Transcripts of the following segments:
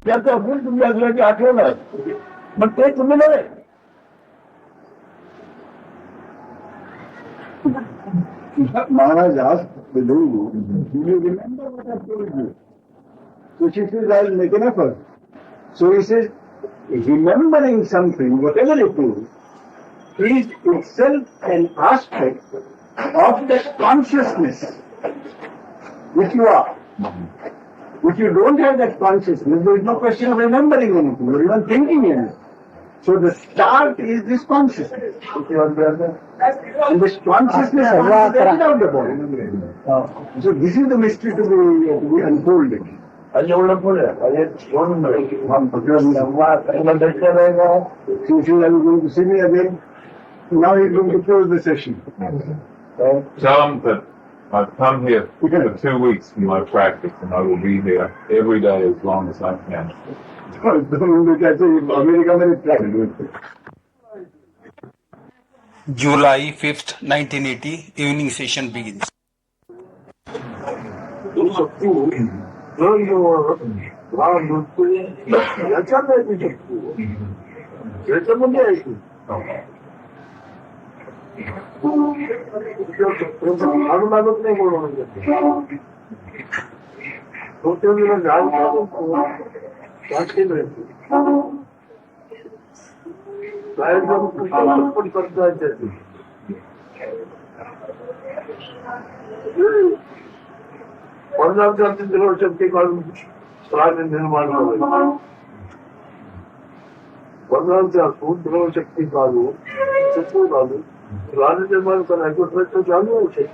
त्याचं असून तुम्ही असल्याचे आठवलं मग ते तुम्ही नव्हे. Maharaj asked the Guru, do you remember what I told you? So she says, I'll make an effort. So he says, remembering something, whatever it is itself an aspect of that consciousness which you are. If you don't have that consciousness, there is no question of remembering anything, or even thinking anything. So the start is this consciousness. And this consciousness is without the body. So this is the mystery to be unfolded. Since I'm going to see me again, now he's going to close the session. Tell him that I've come here for 2 weeks for my practice, and I will be here every day as long as I can. July 5th, 1980, evening session begins. शक्ती चालू चालू राजनिर्माण करायचं प्रयत्न चालू आहे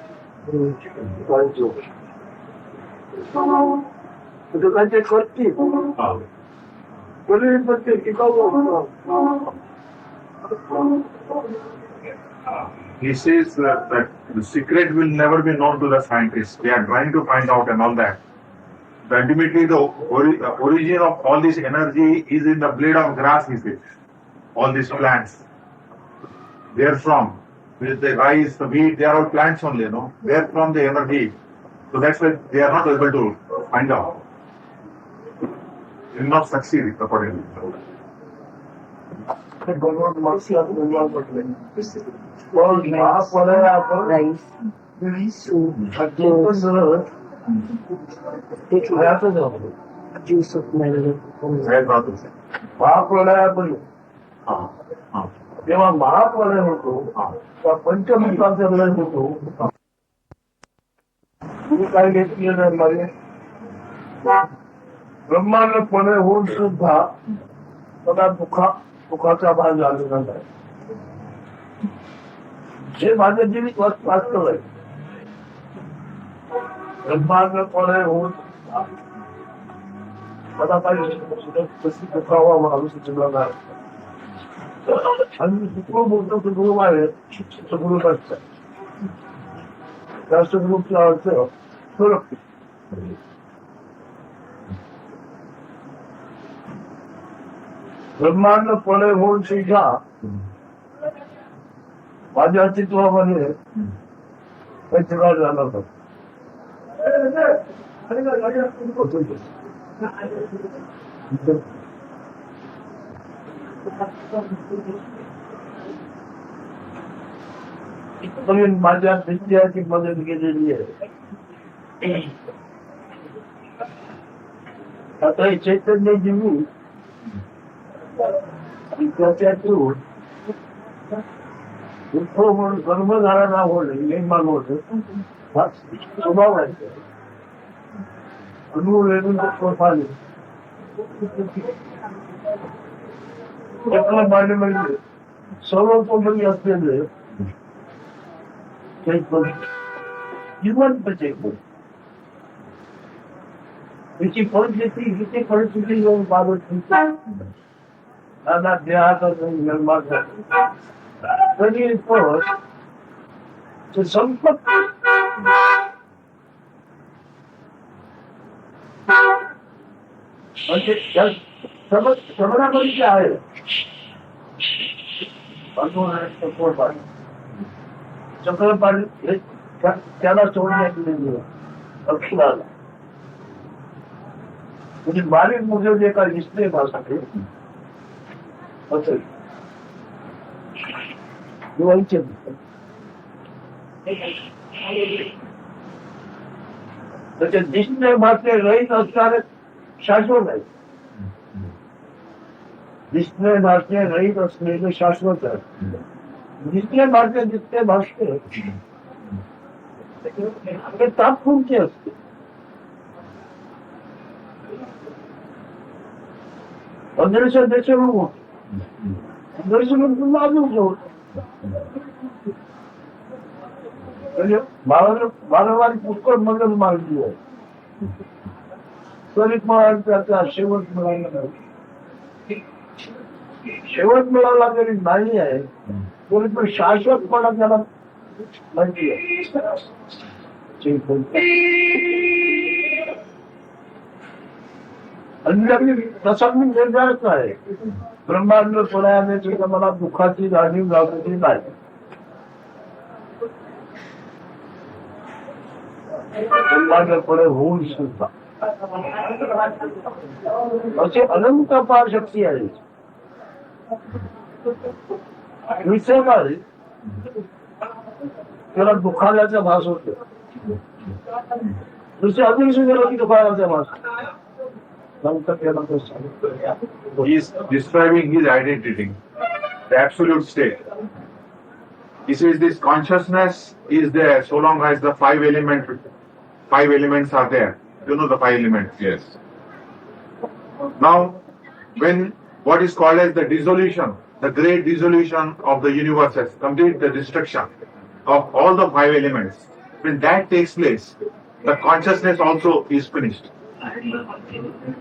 काय करतील पण ते टिकाऊ. He says that the secret will never be known to the scientists. They are trying to find out and all that. But ultimately, the origin of all this energy is in the blade of grass, he says. All these plants. They are from. With the rice, the wheat, they are all plants only, you know. They are from the energy. So that's why they are not able to find out. They will not succeed accordingly. Juice of melon. तेव्हा महाप्रलय होतो पंचमुखाचा लय होतो. मी काय घेतलेलं मध्ये ब्रह्मांडपणे होऊन सुद्धा मला दुःखाचा भाग झालेला नाही. हे माझं जीवित वास्तव आहे. ब्रह्मांडपणे होऊन मला काही कशी दुखावा माणूस सुचला नाही. आणि दुःख बोलतो सद्गुरु आहे सद्गुरु असतात त्या सद्गुरूचा अर्थ सुरक्षित. ब्रह्मांडपणे होऊन सुद्धा माझ्या अस्तित्वामध्ये पैसा झाला होता. माझ्या विद्यार्थी मदत केलेली आहे. आता हे चैतन्य जीवी त्याच्यातून म्हणून कर्मधारणा होणे हे मागवत स्वभाव आहे. म्हणजे सर्वतोपरी असलेले जिवंत चैतन्य त्याची परिस्थिती हिची परिस्थिती येऊन बाबत देहाचा निर्माण झाला तरी पण संपत म्हणजे श्रवणामध्ये आहे चक्रपाणी त्याला सोडण्यात अक्षराला म्हणजे बारीक मुलं जे काय दिसते माझ्यासाठी असेल दिवाळीचे त्याचे दिसणे भाषणे रहित असणारे शाश्वत आहे. दिसणे भाषणे रहित असलेले शाश्वत आहे. दिसणे भाषणे दिसणे भाषणे ते तात्पुरते असते. पंधराशे देशावर होत पंधराशे पुन्हा अजून होत म्हणजे वारंवारी पुष्कळ मदत मागली आहे. त्वरित मिळाला त्याचा शेवट मिळाला नाही. शेवट मिळाला तरी नाही आहे तरी पण शाश्वतपणा त्याला माहिती आहे. आणि तसा मी निर्धारच आहे. ब्रह्मांड सोडायचे मला दुःखाची जाणीव लागली नाही. ब्रह्मांडकडे होऊन सुद्धा असे अनंत अपार शक्ती आहे. विषयकाळी त्याला दुःखाल्याचा भास होतो. दुसरे अजून सुद्धा दुःखाल्याचा भास He is describing his identity, the absolute state. He says this consciousness is there so long as the five elements are there. You know the five elements. Yes. Now, when what is called as the dissolution, the great dissolution of the universe has complete the destruction of all the five elements, when that takes place, the consciousness also is finished.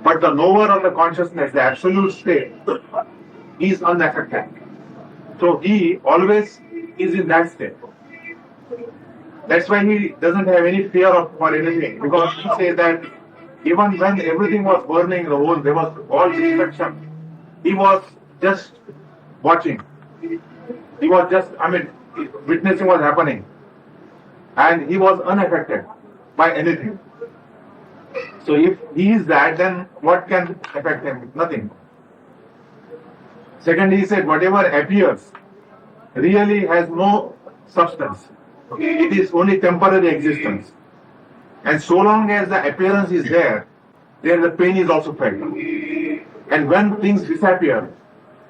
But the knower of the consciousness, the absolute state, is unaffected. So he always is in that state. That's why he doesn't have any fear for anything, because he says that even when everything was burning, there was all destruction, he was just watching. He was just, witnessing what's happening. And he was unaffected by anything. So if he is that, then what can affect him? Nothing. Second, he said whatever appears really has no substance. It is only temporary existence. And so long as the appearance is there the pain is also felt. And when things disappear,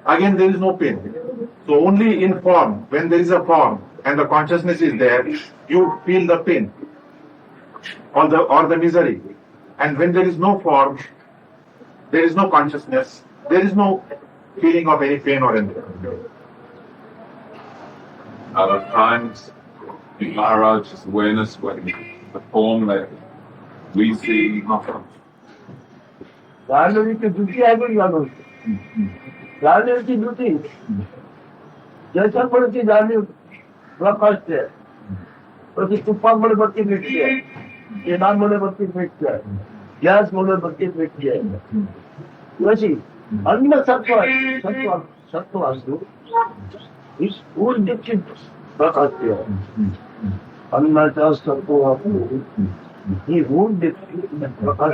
again there is no pain. So only in form, when there is a form and the consciousness is there, you feel the pain or the misery. And when there is no form, there is no consciousness, there is no feeling of any pain or anything. Other times, in Maharaj's awareness, when the form that we see, गांडीची दुटी आहे पण जाणवते. गांडीची दुटी ज्याच्यामुळे ती जाणीव प्रकाशते. प्रति तुपामुळे बत्ती भेटते, तेलामुळे बत्ती भेटते, गॅसमुळे बत्ती भेटते. कशी अन्न सत्व असतो ही ऊर्जेची प्रकाशते. अन्नाच्या सत्व ही ऊर्ज प्रकाश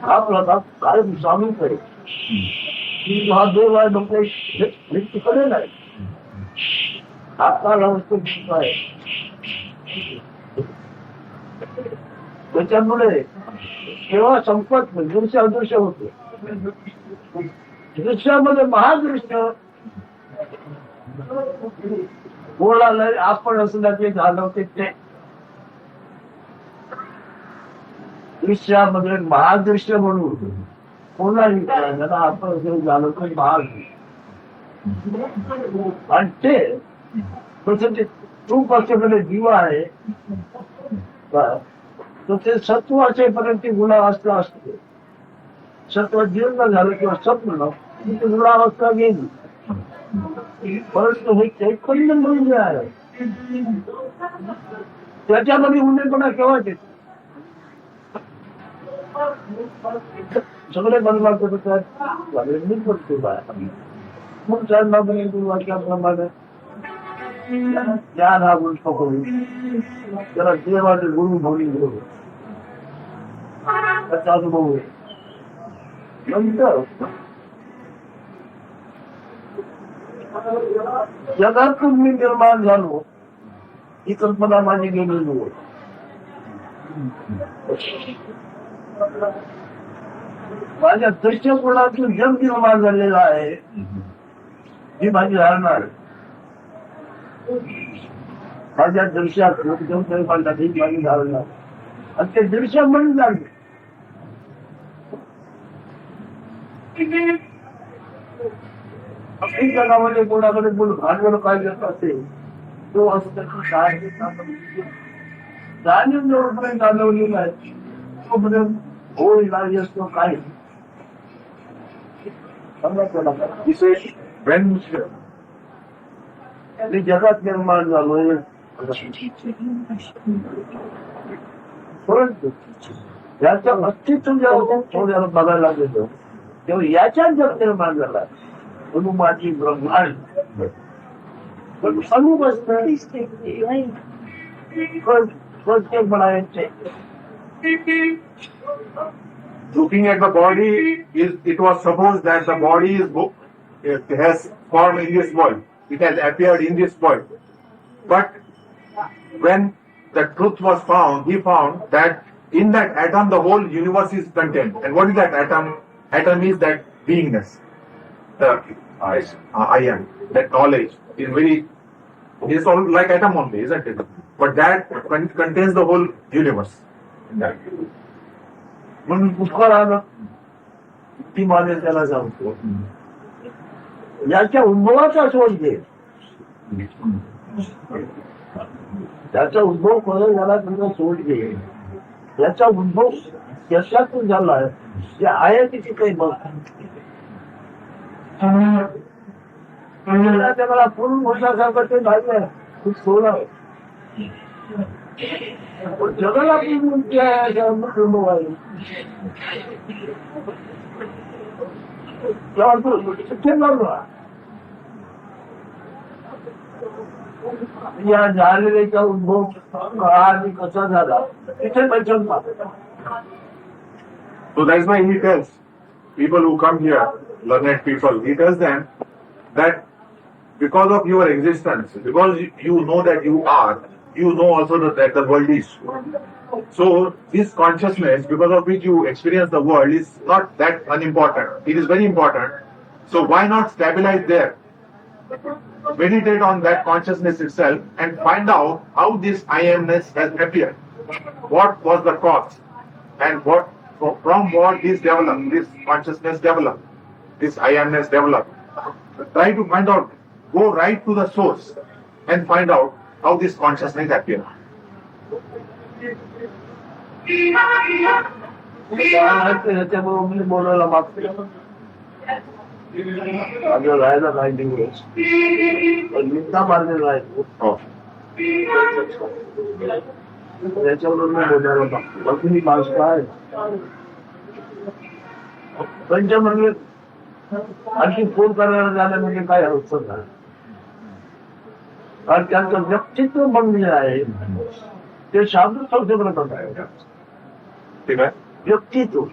हा प्रकाश कायम चालूच आहे. हा देव आहे लोक व्यक्तीकडे नाही. आकार वस्तू आहे. त्याच्यामुळे केव्हा संपत नाही. दृश्य अदृश्य होते. दृश्यामध्ये महादृश्य बोलायला आपण असल्याचे जाणवते. ते दृश्यामध्ये महादृश्य म्हणून कोणाही करायला आपण असं जाणवतो महादृश्य. आणि ते तसं ते तूप असल्याकडे दिवा आहे तर ते सत्व असेपर्यंत गुणावस्था असते. सत्व जीर्ण झालं किंवा सत्व तिथे गुणावस्था गेली. परंतु हे चैतन्य म्हणून जे आहे त्याच्यामध्ये उन्हेपणा केव्हा येतो. सगळे बनवा करत आहेत पडतो मग त्यांना वाक्याप्रमाणे ज्ञान हा गोष्ट करून त्याला देवाचे गुरु म्हणून घेऊ. त्याचा अनुभव आहे. नंतर जगातून मी निर्माण झालो ही कल्पना माझी गेलेली आहे. माझ्या दृष्टिकोनातून जग निर्माण झालेलं आहे ही माझी धारणा आहे. माझ्या दृश्यात ही माझी धारणा आहे. आणि ते दृश्य म्हणून लागले आपली जगामध्ये कोणाकडे भांडवल काय घेत असेल तो असं काय जाणीव जोपर्यंत जाणवली नाही तोपर्यंत होईल नाही असतो काय He says, when मी जगात निर्माण झालोय परंतु याचं अस्तित्व जेव्हा थोड्याला बघायला गेलो तेव्हा याच्यात जग निर्माण झाला म्हणून माझी ब्रह्मांड पण प्रत्येक म्हणायचे looking at the body, it was supposed that the body it has formed in this world. It has appeared in this world. But when the truth was found, he found that in that atom the whole universe is contained. And what is that atom? Atom is that beingness. The I am. That knowledge is it's all like atom only, isn't it? But that contains the whole universe. म्हणून पुष्कळ आलं ती माझे त्याला सांगतो याच्या उद्भवाचा शोध घे त्याचा उद्भव करून झाला तुमचा शोध घे याचा उद्भव कशातून झाला आहे ते आहे तिथे काही बघ त्याला पूर्ण मोठ्यासारखं ते नाही खूप सोडा जगाला मुक्ती आहे अनुभव आहे या झालेल्याचा उद्भव काळाने कसा झाला तिथे बैठक So that's why he tells people who come here, learned people, he tells them that because of your existence, because you know that you are, you know also that the world is. So this consciousness, because of which you experience the world, is not that unimportant. It is very important. So why not stabilize there? Meditate on that consciousness itself and find out how this I amness has appeared. What was the cause? And from what this developed, this consciousness developed, this I amness developed. Try to find out, go right to the source and find out how this consciousness appears. त्याच्याबरोबर मी बोलायला मागतो माझं राहायला नाही दिवस पण मिठा मारलेला आहे त्याच्याबरोबर मी बोलायला मागतो बाकी माणसं काय त्यांच्या म्हणजे आणखी फोन करायला जाणं म्हणजे काय अवस्था नाही कारण त्यांचं व्यक्तित्व बनले आहे ते शाब्द संशोधनात आहे ठीक आहे व्यक्तित्व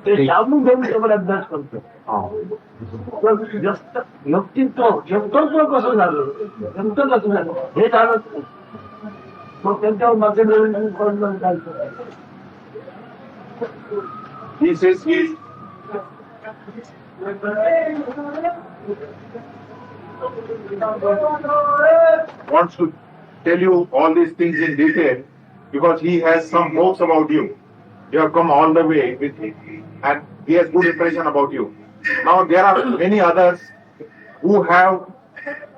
ते शाब्द घेऊन सगळं अभ्यास करतो व्यक्तित्व व्यक्तित्व कसं झालं नेमकं कसं झालं हे जाणत नाही मग त्यांच्यावर मागे कळलं चालतं He says he wants to tell you all these things in detail because he has some hopes about you. You have come all the way with him and he has good impression about you. Now there are many others who have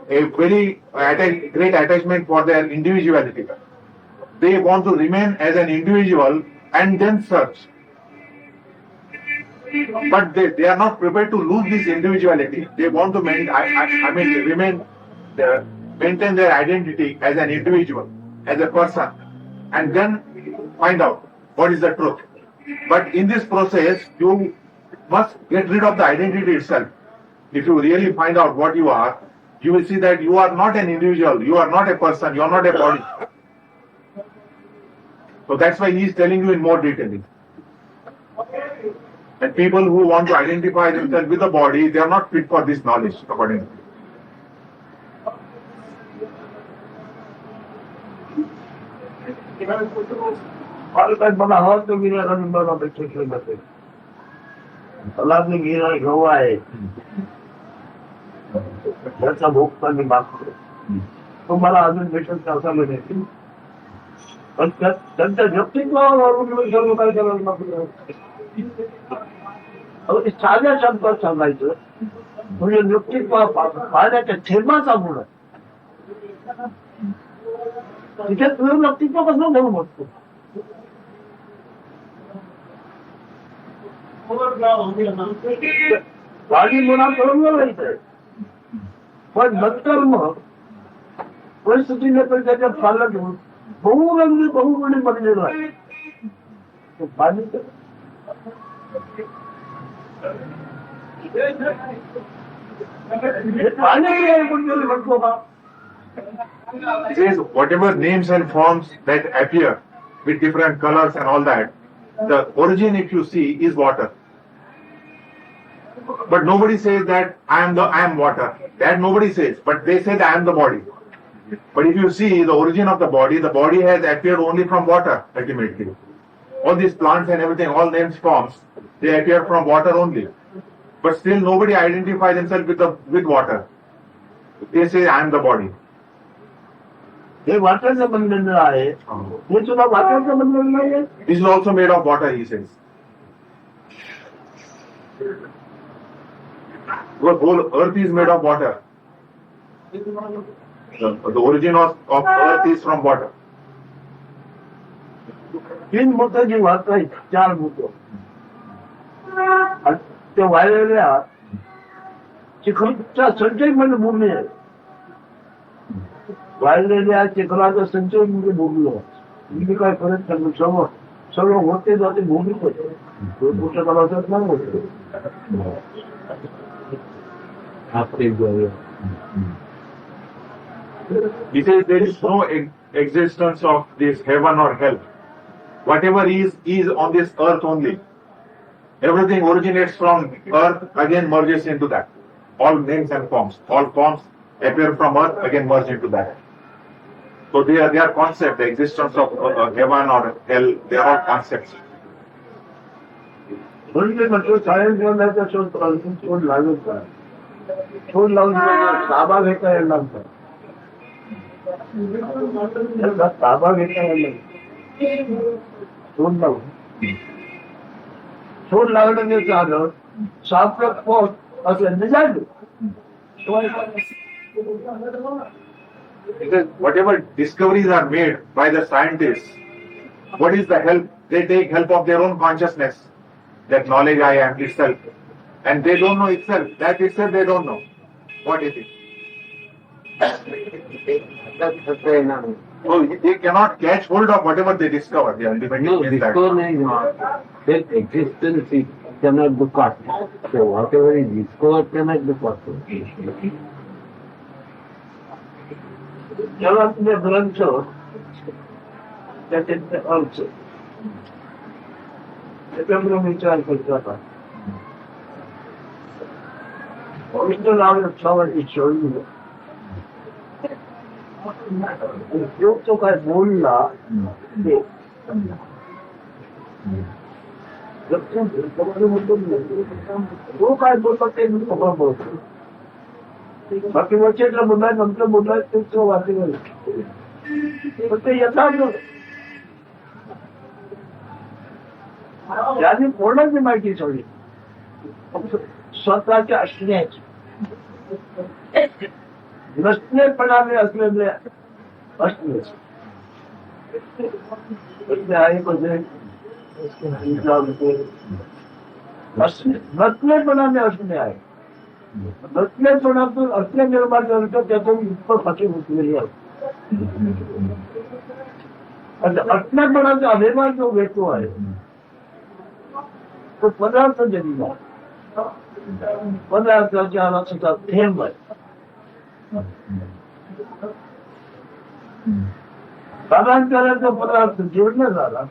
a very great attachment for their individuality. They want to remain as an individual and then search. But they are not prepared to lose this individuality. They want to maintain their identity as an individual, as a person, and then find out what is the truth. But in this process, you must get rid of the identity itself. If you really find out what you are, you will see that you are not an individual, you are not a person, you are not a body. So that's why he is telling you in more detail. And people who want to identify themselves with the body, they are not fit for this knowledge, according to me. और काय मला हवा तो गिरा number अपेक्षा करते तलाबने गिरा गहू आहे त्याचा भोग त्यांनी मागतो तो मला अजून भेटत असा मिळेल पण त्यांच्या व्यक्तित्वावरून मी सर्व काय करायला नको साध्या शब्दात सांगायचं म्हणजे व्यक्तित्व पाहण्याच्या थेंबाचा गुण आहे तिथे तुझं व्यक्तित्व कसं घेऊ शकतो गाडी मुलाकडून राहायचंय पण नंतर मग परिस्थितीने पण त्याच्यात पालन घेऊन बहुगुणी बनलेलं आहे पाणी म्हणतो का It says whatever names and forms that appear with different colors and all that, the origin, if you see, is water. But nobody says that I am water. That nobody says, but they say that I am the body. But if you see the origin of the body has appeared only from water ultimately. All these plants and everything, all names, forms, they appear from water only. But still nobody identifies themselves with water. They say I am the body. हे वाटाचं बनलेलं आहे हे तुला वाटाचं बनलेलं नाही This is also made of water, he says. The whole earth is made of water. The origin of earth is from water. तीन मोठं जी वाट आहेत चार मोठं ते वाळलेल्या चिखलच्या संचय म्हणजे भूमी आहे वाळलेल्या चिखलाचा संचय म्हणजे भूमी आहे मी काय करत नाही सर्व सर्व होते जाते भूमीच होते कुठल्या कलाचाच नाही होते He says there is no existence of this heaven or hell. Whatever is on this earth only. Everything originates from earth, again merges into that. All names and forms. All forms appear from earth, again merge into that. So they are concepts. The existence of heaven or hell, they are all concepts. म्हणजे म्हटलं science घेण्याचा शोध लागेल का शोध लावून ताबा घेता येणार का ताबा घेता येणार शोध लागण्याचे झालं सापडत पोट असं निघाल Because whatever discoveries are made by the scientists, what is the help? They take help of their own consciousness, that knowledge I am itself. And they don't know itself. That itself they don't know. What is it? So they cannot catch hold of whatever they discover. They ultimately miss that. That existence is cannot be caught. So whatever is discovered cannot be caught. जेव्हा तुम्ही ग्रंथ त्याचे अर्थ त्याच्यामुळे विचार करतो आता पवित्र नाव लक्षावरती शोधलं जो तो काय बोलला ते तो काय बोलतो ते मी सगळं बोलतो बाकी वचेतलं बोललाय नंतर बोललाय तेच वाचलं पण ते येतात त्यांनी कोणाची माहिती सगळी स्वतःच्या असण्याची नसणेपणाने असलेले असणे आहे म्हणजे नसणेपणाने असणे आहे नसण्यापणातून असणे निर्माण झालं त्यातून इतकं फाशी उठलेली आहे असण्यापणाचा अभिमान जो घेतो आहे तो पदार्थ जनिला पदार्थाच्या रसाचा थेंब आहे कालांतराचा पदार्थ जोडला झाला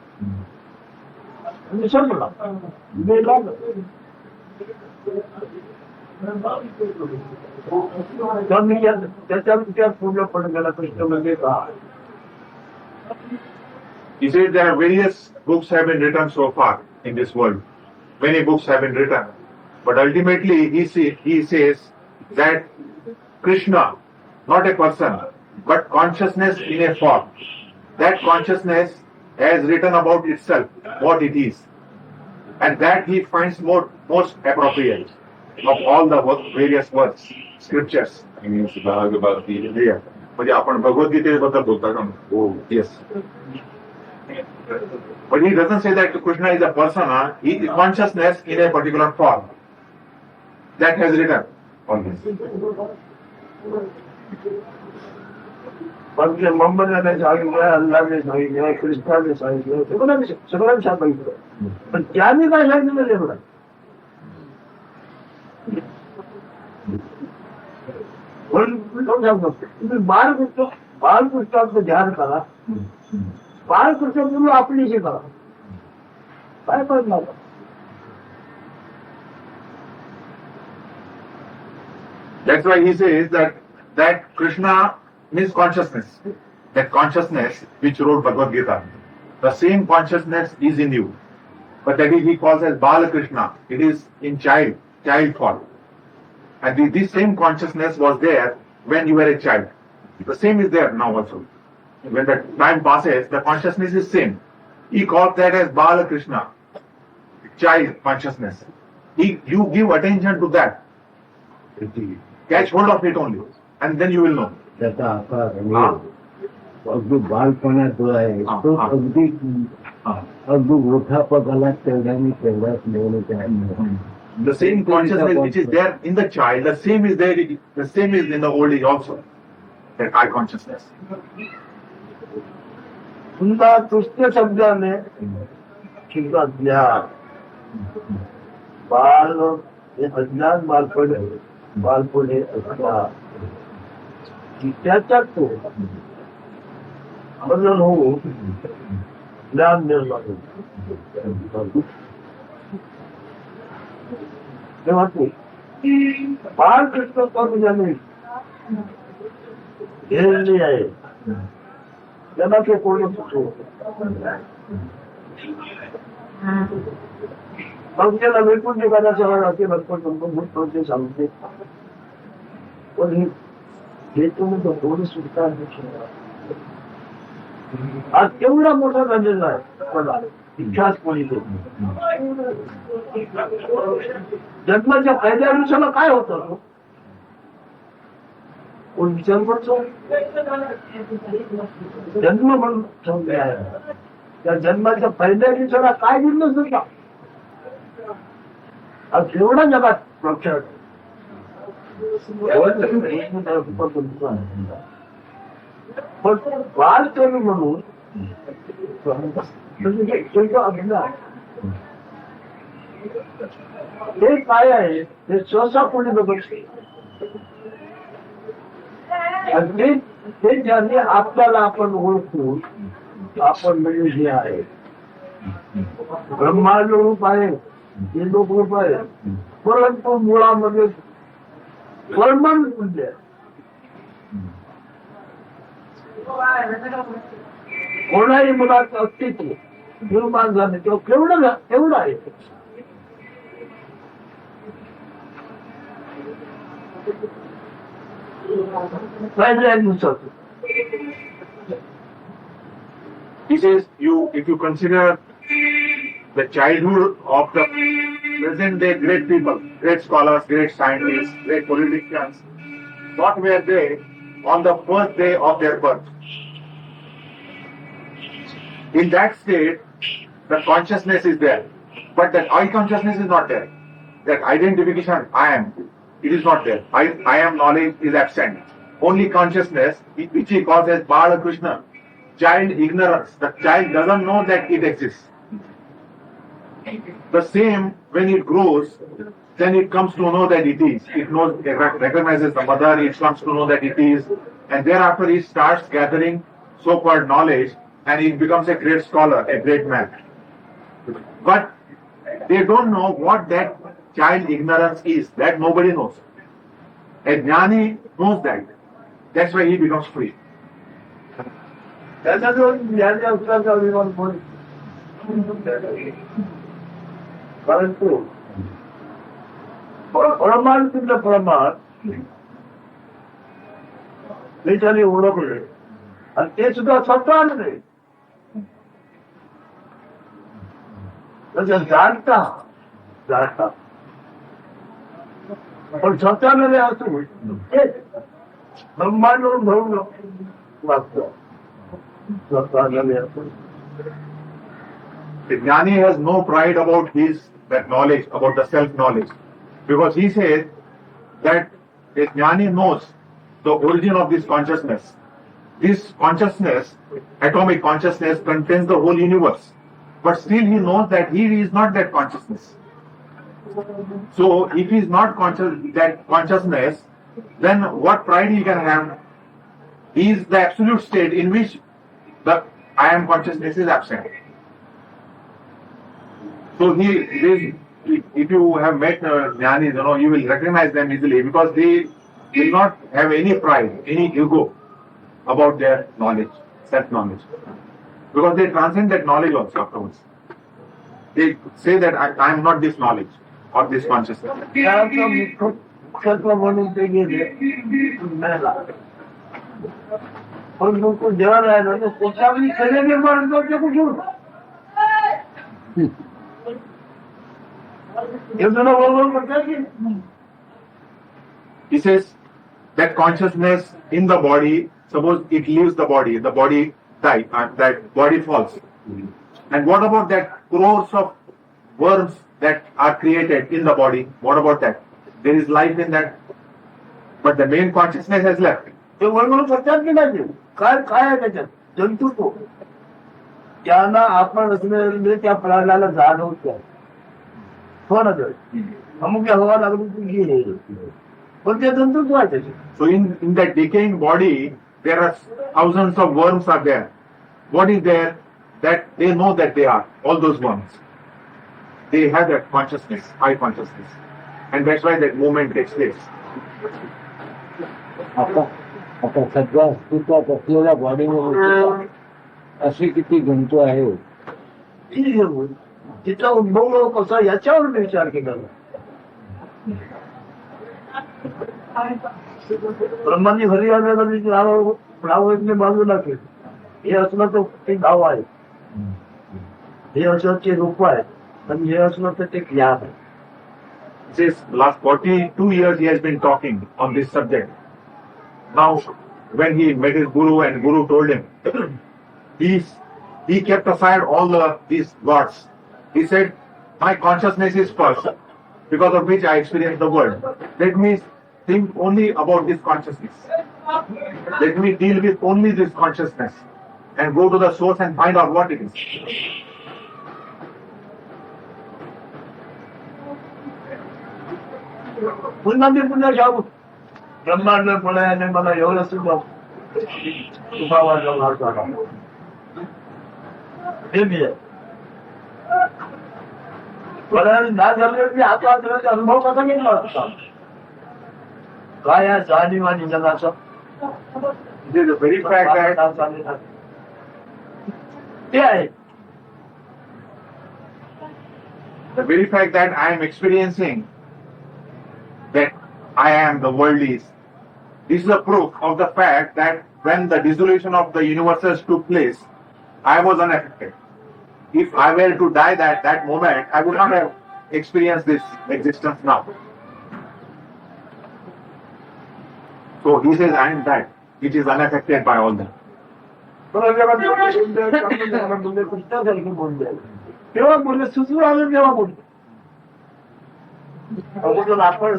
विसरला गेला त्याच्या विचार पूर्ण पण गेला कृष्ण म्हणजे काय. He says there are various books have been written so far in this world. Many books have been written. But ultimately he says that Krishna, not a person, but consciousness in a form. That consciousness has written about itself, what it is. And that he finds most appropriate of all the various words, scriptures. He means the Bhagavad Gita. Yeah. म्हणजे आपण भगवद्गीतेबद्दल बोलता का? Oh, Yes. But he doesn't say that Krishna is a persona, he is consciousness in a particular form. That has written on this. पण मोहम्मदने सांगितलं, अल्लाने सांगितलं, कृष्णाने सांगितलं, सगळ्यांनी सांगितलं. पण त्याने काय सांगितलं एवढं म्हणून सांगतो तुम्ही बालकृष्णाचं ध्यान करा. बालकृष्ण तुम्ही आपलीशी करा. काय करणार. That's why he says that Krishna means consciousness. That consciousness which wrote Bhagavad Gita. The same consciousness is in you. But that is he calls as Bala Krishna. It is in child form. And this same consciousness was there when you were a child. The same is there now also. When the time passes, the consciousness is same. He calls that as Bala Krishna, child consciousness. You give attention to that. Catch hold of it only, and then you will know. त्याचा आकार अगदी बालपणा जो आहे तो अगदी अगदी मोठा पगाला तेवढ्याच निवडून आहे. The same consciousness which is there in the child, the same is there. The same is in the old age also. That eye consciousness. पुन्हा दुसऱ्या शब्दाने सुद्धा ज्ञान बाल हे अज्ञान बालपणे असला त्याच्यात तो बदल होऊन ज्ञान निर्माण होतो. तेव्हा तो बालकृष्ण ज्याने घेरले आहे त्यांना ते कोणी सुचवतो. संस्थेला भेटून निघाल्याच्या वेळा भरपूर ते सांगते. पण हे तुम्ही तो कोणी सुटता आज केवढा मोठा झालेला आहे. इतिहास कोणी जन्माच्या पहिल्या दिवसाला काय होतं कोण विचार करतो. जन्म म्हणून ठेवले आहे. त्या जन्माच्या पहिल्या दिवसाला काय दिलं नसतं का. आज एवढा जगात प्रख्यात पण बाल कवी म्हणून हे काय आहे हे सहसा कोणी बघत. ते ज्याने आपल्याला आपण ओळखून आपण म्हणजे जे आहे ब्रह्मांड रूप आहे हे लोक रूप आहे परंतु मुळामध्ये परमाणु म्हणजे कोणाही मुलाचं अस्तित्व निर्माण झाले तेव्हा केवढं आहे. पहिल्या दिवसाचं He says, if you consider the childhood of the present day great people, great scholars, great scientists, great politicians, what were they on the first day of their birth? In that state, the consciousness is there, but that I consciousness is not there. That identification, I am, it is not there. I am knowledge is absent. Only consciousness, which he calls as Bala Krishna, child ignorance. The child doesn't know that it exists. The same when it grows, then it comes to know that it is. It knows, it recognizes the mother, it comes to know that it is, and thereafter it starts gathering so-called knowledge, and it becomes a great scholar, a great man. But they don't know what that child ignorance is. That nobody knows. A jnani knows that. That's why he becomes free. त्याचा जो ज्ञानी असल्याचा अभिमान कोण परंतु परमार्थीचं प्रमाण हे त्यांनी ओळखले आणि ते सुद्धा स्वतः नाही जाणता जाणता पण स्वतः नाही असं ब्रह्मांड धरून वागतो स्वतः नाही असं The jnani has no pride about his that knowledge, about the self-knowledge. Because he says that a jnani knows the origin of this consciousness. This consciousness, atomic consciousness, contains the whole universe. But still he knows that he is not that consciousness. So if he is not conscious that consciousness, then what pride he can have? He is the absolute state in which the I am consciousness is absent. So if you have met jnanis, you will recognize them easily because they will not have any pride, any ego about their knowledge, self-knowledge. Because they transcend that knowledge also afterwards. They say that I am not this knowledge or this consciousness. मुख्यत्व म्हणून ते गेले मेला पण लोक जेव्हा राहिलो तर पोटावली शरीर निर्माण करते कुठून हे जुनं बरोबर म्हणतात की He says that consciousness in the body, suppose it leaves the body dies, that body falls. And what about that crores of worms that are created in the body? What about that? There is life in that. But the main consciousness has left. ते बरोबर म्हणतात की नाही काय काय आहे त्याच्यात जंतू तो त्यांना आपण असलेले त्या प्राण्याला जाणवत नाही हो ना तर अमुक हवा लागली की गेले पण ते जंतूच आहे त्याचे So in that decaying body, there are thousands of worms are there. What is there? That they know that they are, all those worms. They have that consciousness, high consciousness. And that's why that movement takes place. आता आता सध्या अस्तित्वात असलेल्या बॉडीमध्ये अशी किती जंतू आहेत तिचा उद्भव कसा याच्यावर मी विचार केला ब्रह्मांनी घरी आल्याला रावने बाजूला केलं हे असलं तर ते गाव आहे हे असलं ते रूप आहे आणि हे असलं तर ते ज्ञान आहे Since last 42 years he has been talking on this subject. Now, when he met his guru and guru told him, he kept aside all these gods. He said, my consciousness is first, because of which I experience the world. Let me think only about this consciousness. Let me deal with only this consciousness and go to the source and find out what it is. पुन्हा मी पुन्हा जाऊ ब्रह्मांड पडायने मला एवढं सुद्धा हे मी ना झाले मी आता अनुभव कसा घेतला होता काय या जाणीव आणि जगाचा It is a very fact that ते आहे the very fact that I am experiencing that I am the world is. This is a proof of the fact that when the dissolution of the universes took place, I was unaffected. If I were to die that moment, I would not have experienced this existence now. So he says I am that which is unaffected by all that. तेव्हा बोलले सुचून आलं तेव्हा बोलतो आपण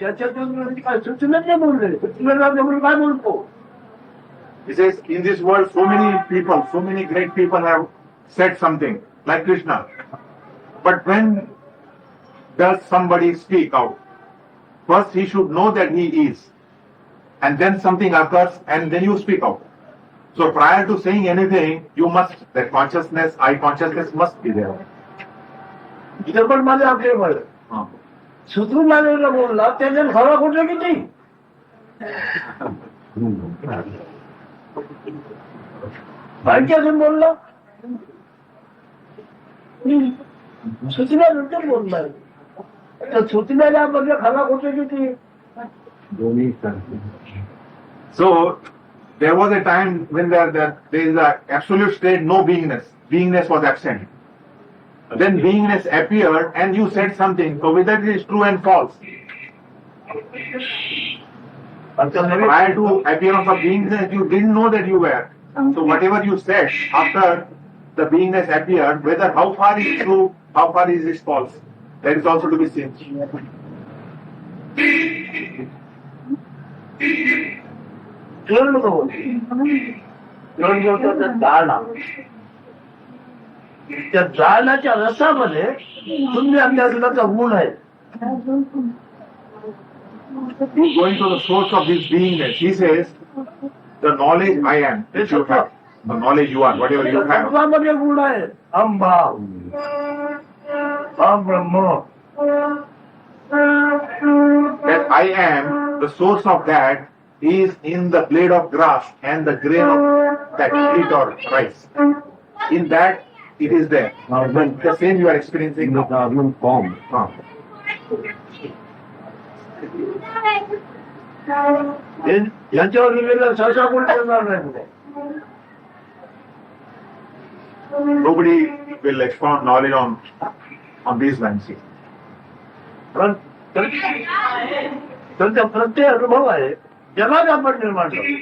त्याच्यातून काय सुचलंच नाही बोलले काय बोलतो He says, in this world, so many people, so many great people have said something, like Krishna. But when does somebody speak out? First, he should know that he is. And then something occurs, and then you speak out. So prior to saying anything, you must, that consciousness, I consciousness must be there. इथे पण माझे आपले बळ Huh. सुधरू मानवला बोलला त्याच्यात खरा खोटं किती माहिती अजून बोलला सुचल्यानंतर बोललाय तर सुचलेल्या म्हणजे खरा खोटं किती दोन्ही सांगते. So there was a time when there is a absolute state, no beingness. Beingness was absent. Then beingness appeared and you said something. So whether it is true and false. Prior to appearance of beingness, you didn't know that you were. So whatever you said after the beingness appeared, whether how far is true, how far is it false, that is also to be seen. जाळणा त्या जाळण्याच्या रसामध्ये तुम्ही आपल्याला गुण आहे Who's going to the source of this beingness? He says, the knowledge I am, which you have, the knowledge you are, whatever you have. तत्वामध्ये गुण आहे हम भाव हम ब्रह्म That I am, the source of that, is in the blade of grass and the grain of that wheat or rice. In that, it is there. The same you are experiencing now. Normal form Huh. याच्यावर लिहिलेलं सहसा गुण करणार नाही पुढे Nobody will expound knowledge on these lines. पण त्यांचा प्रत्येक अनुभव आहे जगात आपण निर्माण करतो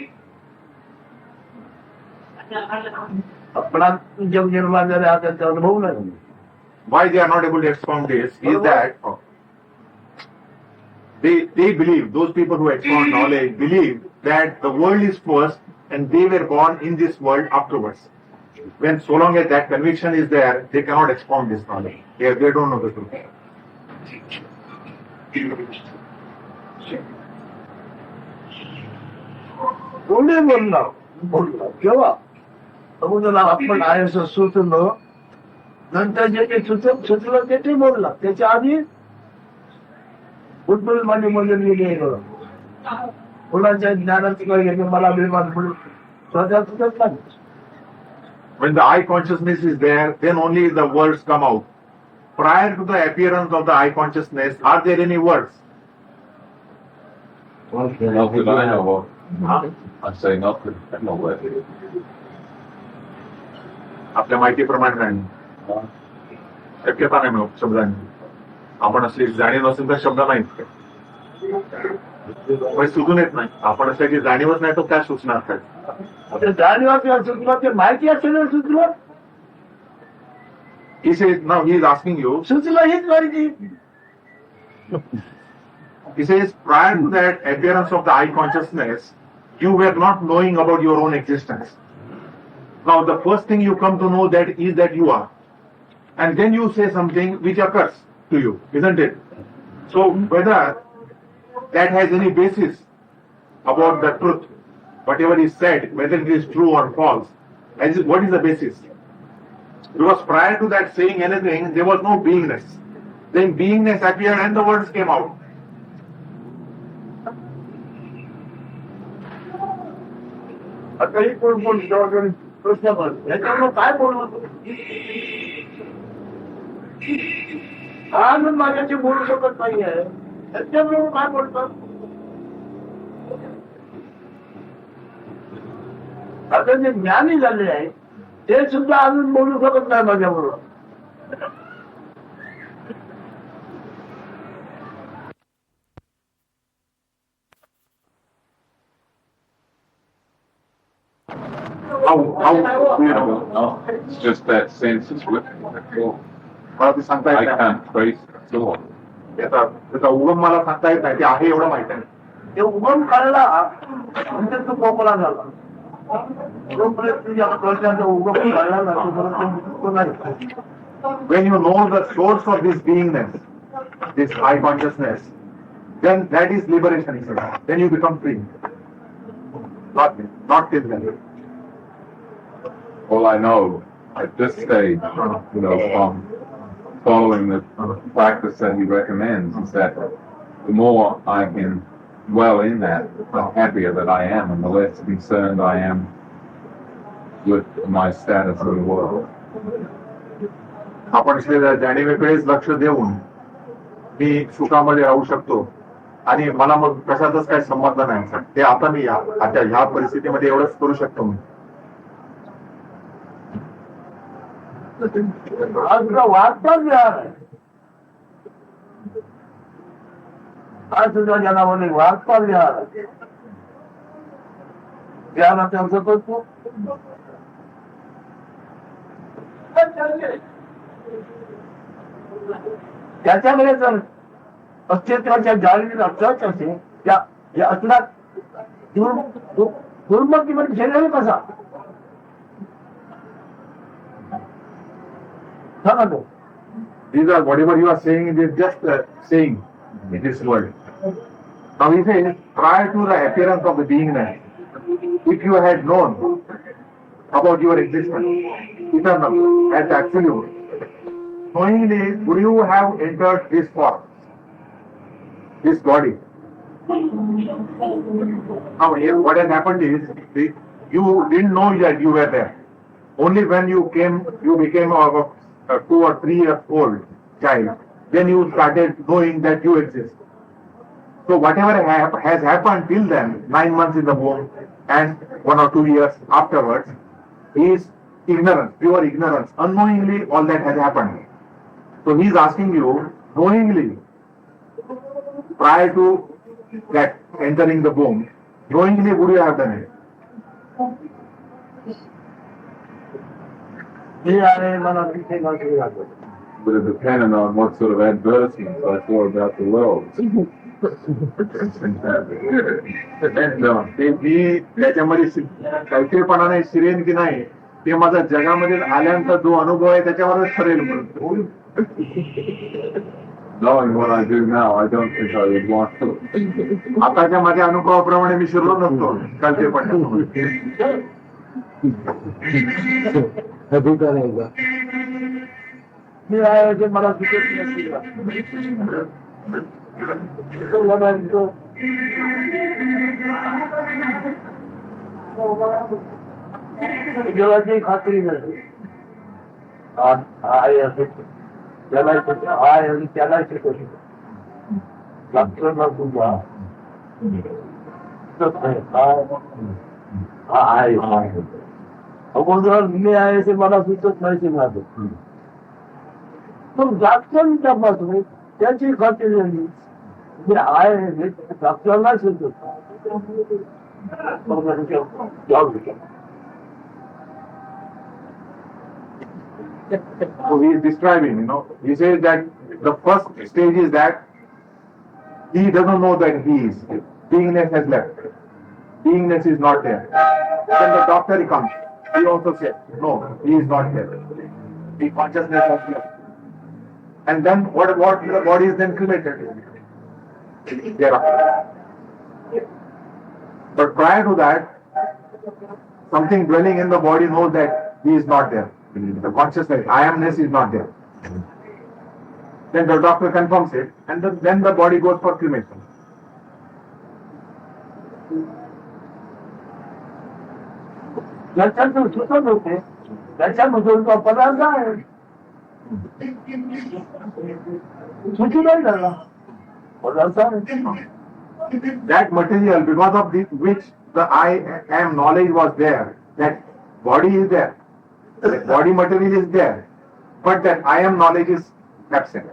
आपला जग निर्माण झाले हा त्यांचा अनुभव नाही Why they are not able to expound this is that they believe, those people who expound knowledge believe that the world is first and they were born in this world afterwards. When so long as that conviction is there, they cannot expound this knowledge. They don't know the truth. कोणी बोलला केव्हा अगोदर आपण आहे असं सुचलो नंतर जे काही सुचलं ते ते बोलला त्याच्या आधी फुटबॉल मध्ये मध्ये लिहिले मुलांच्या ज्ञानाचं काय घेणे मला अभिमान म्हणून स्वतः सुचत नाही When the I consciousness is there, then only the words come out. Prior to the appearance of the I consciousness, are there any words? Not that I know of. I say nothing. No way. आपल्या माहितीप्रमाणे नाही. शक्यता नाही मिळू शब्दांनी. आपण असली जाणीव नसेल तर शब्द नाहीत. म्हणजे सुचून येत नाही. आपण असल्याची जाणीवच नाही तर काय सुचणार काय? ते जाणीव किंवा सुचलं ते माहिती असेल सुचलं He says, now he is asking you, सुचलं हीच माहिती he says, prior to that appearance of the I consciousness, you were not knowing about your own existence. Now the first thing you come to know that is that you are. And then you say something which occurs to you, isn't it? So whether that has any basis about the truth, whatever is said, whether it is true or false, what is the basis? Because prior to that saying anything, there was no beingness. Then beingness appeared and the words came out. आताही कोण कोण प्रश्न पडतो याच्यामुळे काय बोललो आज माझ्याशी बोलू शकत नाही आहे त्याच्यामुळे काय बोलतात आता जे ज्ञानी झाले आहे ते सुद्धा अजून बोलू शकत नाही माझ्याबरोबर How I don't know. It's just that sense is with me. That's all. मला ते सांगता I येत नाही. can't trace it at all. त्याचा उगम मला सांगता येत नाही. ते आहे एवढं माहिती आहे. ते उगम काढला म्हणजे तो मोकळा झाला जोपर्यंत तुझ्या प्रश्नाचा उगम काढला ना तोपर्यंत तो नाही When you know the source of this beingness, this I consciousness, then that is liberation. He said. Then you become free. Not till then. all I know at this stage, from following the practice that he recommends, is that the more I can dwell in that, the happier that I am, and the less concerned I am with my status in the world. आपण जाणीवेकडेच लक्ष देऊन मी सुखामध्ये राहू शकतो आणि मला मग कशातच काही संबंध नाही, ते आता मी आता ह्या परिस्थितीमध्ये एवढंच करू शकतो मी. आज तुला वाटतात विहार आहे, आज तुझ्या जनामध्ये वाटतात विहार आहे. विहाराचा अर्थ करतो त्याच्यामध्ये जर अस्तित्वाच्या जाळीत अर्थच असेल, त्या असला दुर्मतीमध्ये शरीर कसा सांगा तो. These are whatever you are saying, it is just saying in this world. Now he says, prior to the appearance of the beingness, if you had known about your existence, eternal, as absolute, knowingly, would you have entered this form, this body? Now here, what has happened is, you didn't know that you were there. Only when you became a 2 or 3 years old child, then you started knowing that you exist. So whatever has happened till then, 9 months in the womb and 1 or 2 years afterwards, is ignorance, pure ignorance. Unknowingly all that has happened. So he is asking you, knowingly, prior to that entering the womb, knowingly would you have done it? हे आहे मला तिथे नोकरी लागली. But it depended on what sort of advertisements I saw about the world. मी त्याच्यामध्ये कैफेपणाने शिरेन की नाही ते माझा जगामध्ये आल्यानंतर जो अनुभव आहे त्याच्यावरच ठरेल म्हणून. Knowing what I do now, I don't think I would want to. आताच्या माझ्या अनुभवाप्रमाणे मी शिरलो नसतो कल्पेपणामध्ये. अभी करेगा मी आहे ते मला सुचत नसतील का? तो म्हणायचो, देवाची खात्री नाही. आहे असं त्याला आहे आणि त्याला शिकवतो डॉक्टरला तुझा आहे अगोदर मी आहे ते मला सुचत नाही माझं. मग डॉक्टर तपासून त्याची खात्री झाली मी आहे डॉक्टरला सुचत जाऊ शकतो. So he is describing, he says that the first stage is that he doesn't know that he is. Beingness has left. Beingness is not there. Then the doctor comes. He also said, no, he is not there. The consciousness has left. And then what the body is then cremated thereafter. But prior to that, something dwelling in the body knows that he is not there. The consciousness, I amness is not there. Then the doctor confirms it, and then the body goes for cremation. त्याच्यातून सुचत होते त्याच्यामधून तो पदार्थ आहे सुची नाही झाला पदार्थ आहे. That material, because of which the I am knowledge was there, that body is there. The body material is there, but that I am knowledge is absent.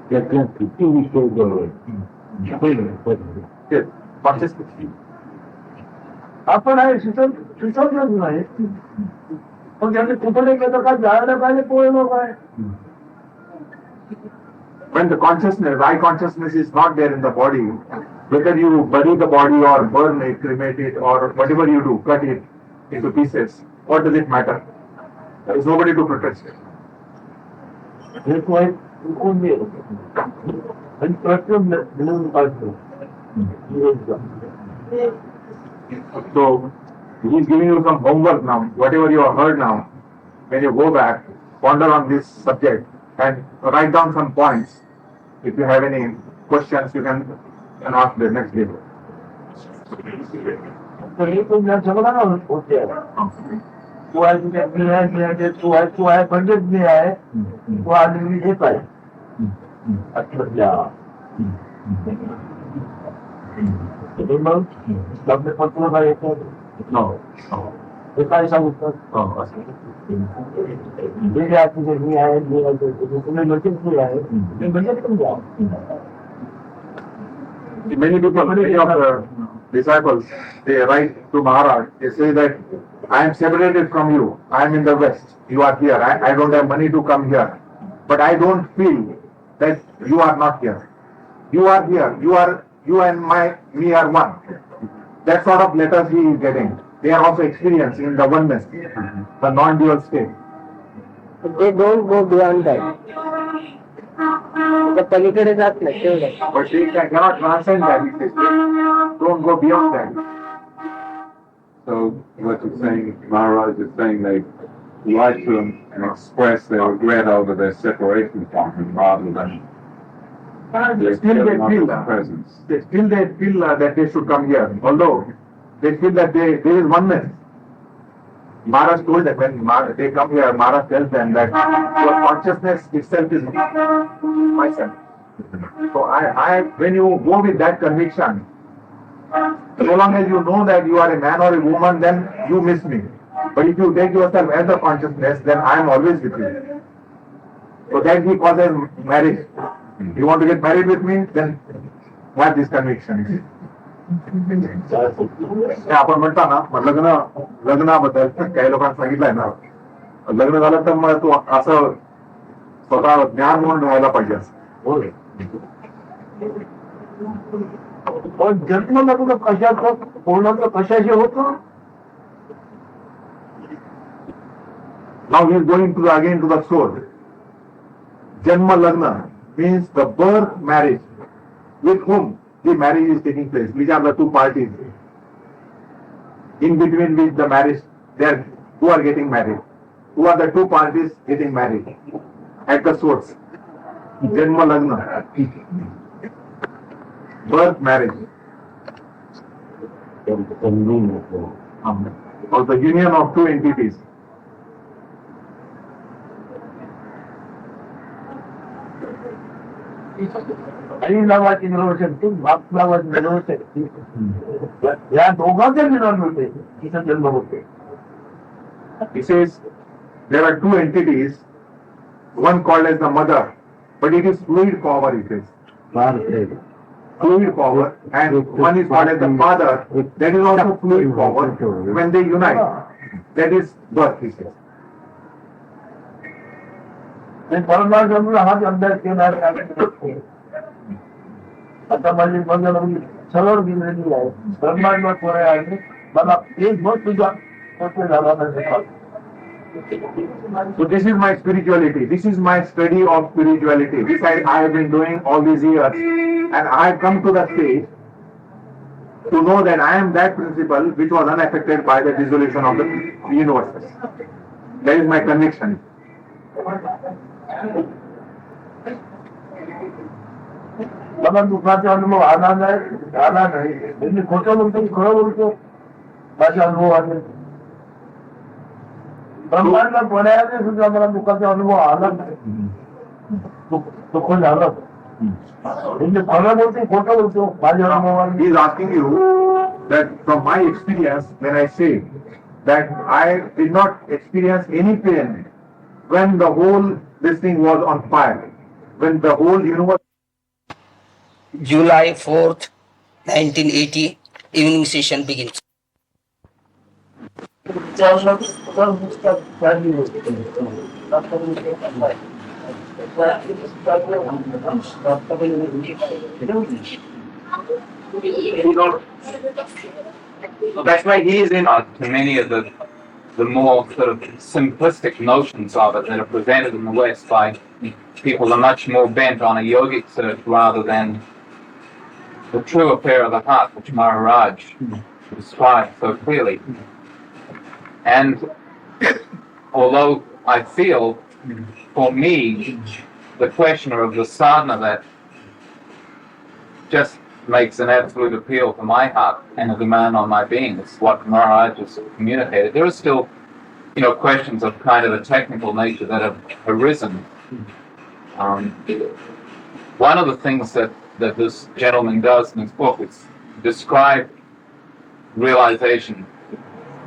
त्यातला किती विषय जवळ Yes, consciousness. आपण आहे सुचतच नाही. पण त्याने कुठे गेलं काय जायला पाहिजे पोळलं काय. When the consciousness, I consciousness is not there in the body, whether you bury the body or burn it, cremate it, or whatever you do, cut it into pieces, what does it matter? There is nobody to protest it. हे काय चुकून गेलं आणि प्रश्न मिळून काढतो. So he's giving you some homework now. Whatever you have heard now, when you go back, ponder on this subject and write down some points. If you have any questions, you can ask the next day. तर हे तो ज्ञान सगळं ना होते तू आहे तुझ्या मी आहे तू आहे पंडित मी आहे तू आणि मी हेच आहे अच्छा मग आपले पत्र काय येतं हे काय सांगतात जे तुझे मी आहे तुम्ही नक्कीच मी आहे ते म्हणजे तुमच्या Many people, many of the disciples, they write to Maharaj, they say that I am separated from you, I am in the West, you are here, I don't have money to come here, but I don't feel that you are not here. You are here, you and me are one. That sort of letters he is getting. They are also experiencing the oneness, the non-dual state. They don't go beyond that. त्या पलीकडे जात नाही तेवढं. But they cannot transcend that. They don't go beyond that. So what you're saying, Maharaj is saying they write to him and express their regret over their separation from him rather than Still they giving up feel his presence. they feel that they should come here. Although they feel that there is oneness. Maharaj told them when they come here, Maharaj tells them that your consciousness itself is myself. So when you go with that conviction, so long as you know that you are a man or a woman, then you miss me. But if you take yourself as a consciousness, then I am always with you. So that he causes marriage. You want to get married with me? Then have this conviction. हे आपण म्हणता ना लग्नाबद्दल काही लोकांना सांगितलंय ना लग्न झालं तर मग तू असं स्वतः ज्ञान म्हणून राहायला पाहिजे पण जन्म तुला कशाचं पूर्ण कशाशी होतो Now he is going to again to the soul. Janma Lagna means the birth marriage with whom the marriage is taking place. Which are the two parties in between which the marriage, who are getting married? Who are the two parties getting married at the source? Janma Lagna. Birth marriage. Or the union of two entities. आई नावाची मिळवू शकते बाप नावाची मिळवू शकते या दोघांचे मिळवून होते तिचा जन्म होते He says there are two entities, one called as the mother, but it is fluid power, it is. Fluid power, and one is called as the father, that is also fluid power. When they unite, that is birth, he says. परमात्मा हाच अभ्यास केला आता माझी बघायला सरळ गेलेली आहे परमात्मा कोण आहे मला एक मत तुझा झाला नाही So this is my spirituality. This is my study of spirituality. This I have been doing all these years, and I have come to the stage to know that I am that principle which was unaffected by the dissolution of the universe. That is my conviction. मला दुःखाचा अनुभव आला नाही मी खोटं बोलतो खरं बोलतो माझे अनुभव आले ब्रह्मांड पड्याने सुद्धा मला दुःखाचा अनुभव आला नाही दुःख झालं म्हणजे खरं बोलतो खोटं बोलतो माझ्या अनुभवाने He is asking you that from my experience, when I say that I did not experience any pain when the whole this thing was on fire, when the whole universe. July 4th, 1980, evening session begins. That's why he is in to many of the more sort of simplistic notions of it that are presented in the West by people who are much more bent on a yogic search rather than the true affair of the heart, which Maharaj described so clearly. And although I feel, for me, the questioner of the sadhana that just makes an absolute appeal to my heart and a demand on my being, it's what Maharaj has communicated. There are still, questions of kind of a technical nature that have arisen. One of the things that this gentleman does in his book is describe realization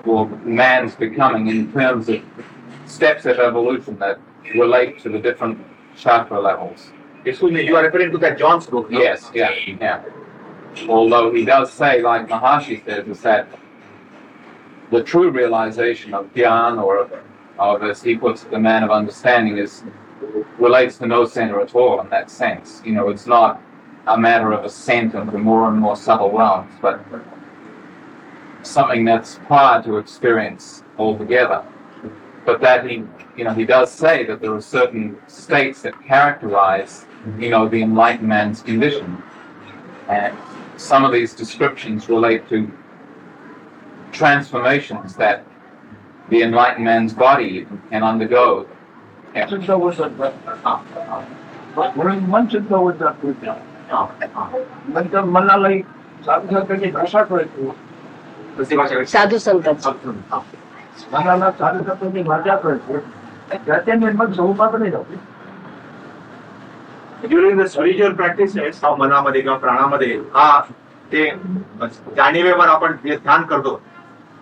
or man's becoming in terms of steps of evolution that relate to the different chakra levels. Excuse me, you are referring to that John's book, no? Yes, yeah. Although he does say, like Maharshi says, is that the true realization of Dhyan or as he puts it, the man of understanding relates to no center at all in that sense. It's not a matter of ascent into more and more subtle realms, but something that's prior to experience altogether. But that he does say that there are certain states that characterize, the enlightened man's condition. And some of these descriptions relate to transformations that the enlightened man's body can undergo. शुद्ध हो सकता म्हणून मन शुद्ध होत जातो नंतर मनालाही साधू भाषा कळतो दुसरी भाषा साधू संतांची मनाला साधू भाषा कळतो त्याच्याने मग स्वरूपात नाही जातो ड्युरिंग द स्पिरिच्युअल प्रॅक्टिसेस मनामध्ये किंवा प्राणामध्ये ते जाणीवेवर आपण जे ध्यान करतो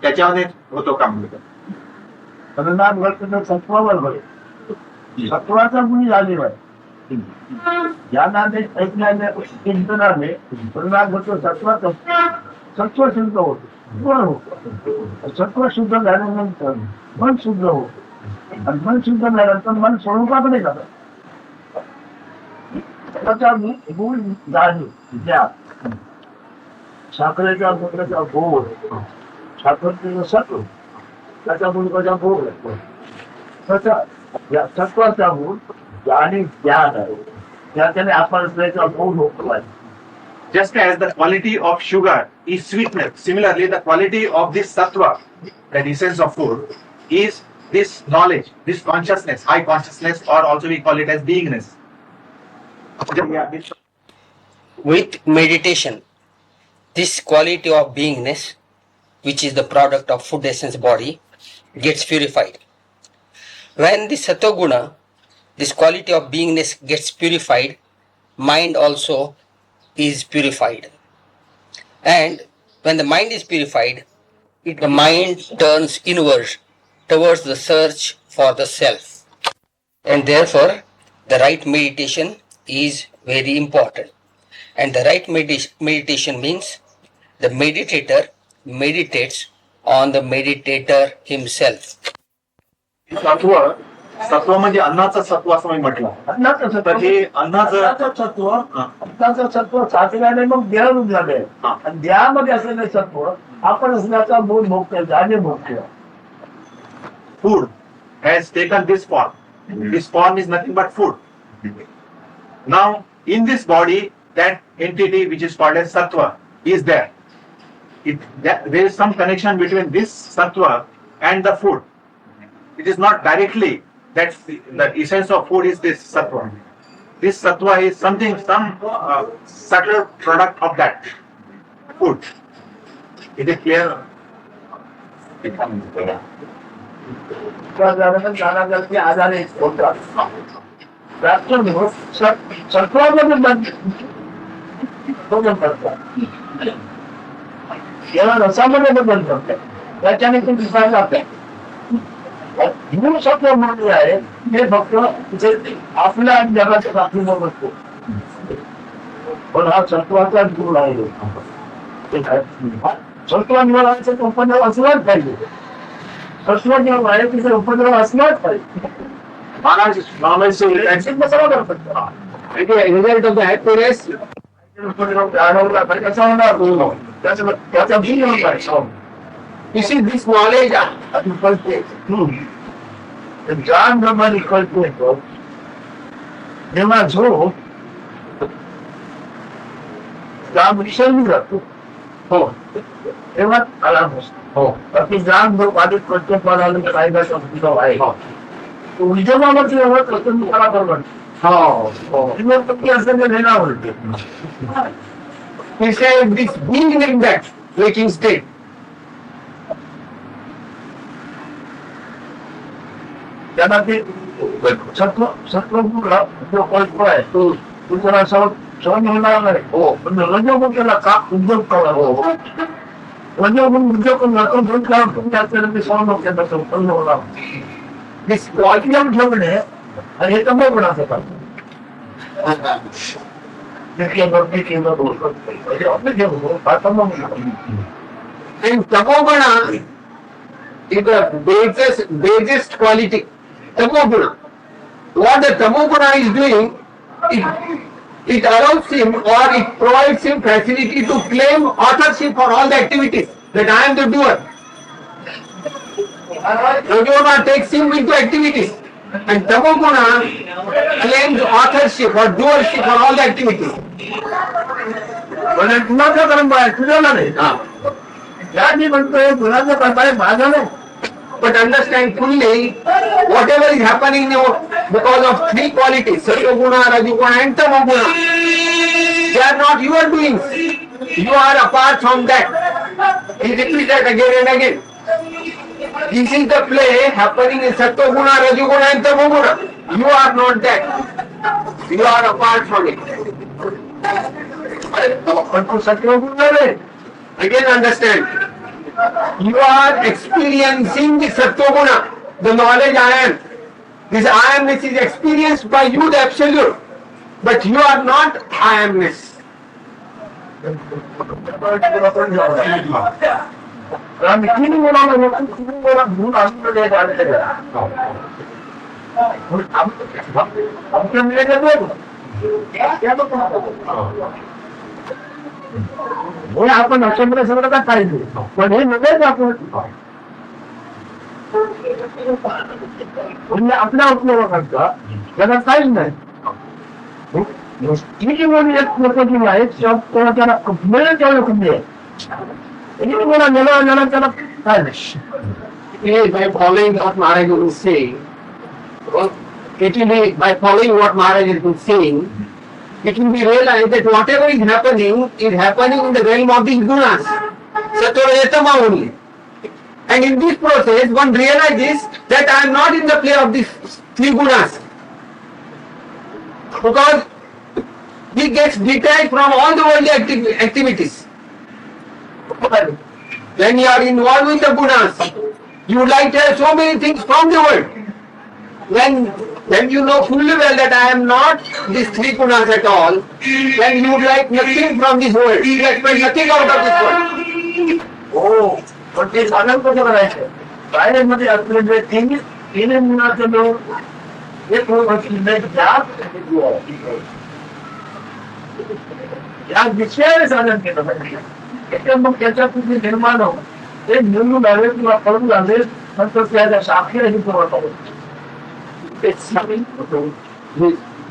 त्याच्यामध्ये होतो का म्हणजे परिणाम घडतो सत्वावर घडतो सत्वाचा गुणी झालेला आहे ज्ञानाने ऐकण्याने चिंतनाने परिणाम घडतो सत्वाचा सत्व शुद्ध होतो गुण होतो सत्व शुद्ध झाल्यानंतर मन शुद्ध होतं आणि मन शुद्ध झाल्यानंतर मन स्वरूपाकडे जातं त्याचा गुण जाणीव ज्ञान साखरेचा गुणाचा गोड साखरेचं सत्व त्याचा गुणकाचा गोड त्याचा या सत्वाचा गुण जाणीव ज्ञान आहे त्याच्याने आपण त्याचा गोड होतो आहे just as the quality of sugar is sweetness, similarly the quality of this sattva, that essence of food, is this knowledge, this consciousness, high consciousness, or also we call it as beingness. With meditation, this quality of beingness, which is the product of food essence body, gets purified. When the sattva-guna, this quality of beingness gets purified, mind also is purified. And when the mind is purified, the mind turns inward towards the search for the self. And therefore, the right meditation is very important. And the right meditation means the meditator meditates on the meditator himself. सत्व म्हणजे अन्नाचं सत्व असं मी म्हटलं अन्नाचं तर हे अन्नाचं सत्व साचल्याने मग देहरूप झाले आणि देहामध्ये असलेले सत्व आपण असण्याचा मूळ भोगतो जाणे भोगतो food has taken this form. This form is nothing but food. Now, in this body, that entity which is called as sattva is there. There is some connection between this sattva and the food. It is not directly that the essence of food is this sattva. This sattva is some subtle product of that food. Is it clear? जाण्याचे आधारे होतात सत्वामध्ये बदल करतात याला रसामध्ये बदल करतात त्याच्याने ते दिसायला लागतात मूळ सत्व म्हणले आहे हे फक्त आपल्या जगाच्या साथीवर बसतो पण हा सत्वाचा गुण आहे सत्व निवडायचं तो उपद्रव असलाच पाहिजे सत्व जेव्हा आहे तिथे उपद्रव असलाच पाहिजे Maharaj normally say result of the happiness उपद्रव जाणवला तर कसा होणार त्याचा भिन्न होणार you see this knowledge कळते जाण प्रमाणे कळतो जेव्हा झोप जाम विसरली जातो हो तेव्हा आराम असतो हो बाकी जाण जो बाधित करतो पडायला कायदा संस्कृत आहे उद्योगामध्ये एवढं कसं तुम्हाला बरोबर हो हो पक्की असं ते घेणार होते He said this being in that waking state. त्यांना ते सत्व सत्वगुणला जो कल्प आहे तो तुम्हाला सहन होणार नाही हो पण रजोगुण त्याला का उद्योग करा हो रजोगुण उद्योग करतो दोन कारण तुम्ही असलेलं ते सहन होते त्याचं उत्पन्न होणार दिस क्वालिटी ठेवणे आणि हे तंबू पण असं करतो And Tamoguna is the basest quality. Tamoguna. What the Tamoguna is doing, it allows him or it provides him facility to claim authorship for all the activities, that I am the doer. Rajoguna takes him into activities and Tamoguna claims authorship or doership for all the activities. पण गुणाचं कर्म आहे तुझ्याला नाही या मी म्हणतोय गुणाचं कर्म आहे माझं नाही But understand fully, whatever is happening now because of three qualities, Sattva-guna, Rajoguna and Tamoguna, they are not your doings. You are apart from that. He repeats that again and again. This is the play happening in Sattva-guna, Rajoguna and Tamoguna. You are not that. You are apart from it. पण तू सत्वगुण नाही Again understand. You are experiencing the Sattva-guna, the knowledge I am. This I amness is experienced by you, the absolute. But you are not I amness. आम्ही तीन गुणाला तीन गुणा गुण असलेले आमच्या हे आपण अक्षम्र सगळं का पाहिजे पण हे नव्हेच आपण म्हणजे आपल्या उपयोगाकरता त्याला काहीच नाही ही जी मुली एक लोक जी आहेत त्याला मिळेल तेवढं कमी आहे मला नेला त्याला काय नाही By following what Maharaj is saying, it will be, by following what Maharaj is saying, it will be realized that whatever is happening in the realm of these gunas, Sattva-Tama only. And in this process, one realizes that I am not in the play of these three gunas. Because he gets detached from all the worldly activities. When you are involved with the gunas, you would like to have so many things from the world. When you know fully well that I am not these three gunas at all, then you would like nothing from this world. You expect nothing out of this world. हो पण ते साधन कसं करायचं बाहेरमध्ये असलेले तीन गुणाचे लोक एक या विषयाने साधन केलं पाहिजे मग त्याच्यातून जे निर्माण हो ते निवडून आले किंवा पळून आले नंतर त्या साखीही पुरवठा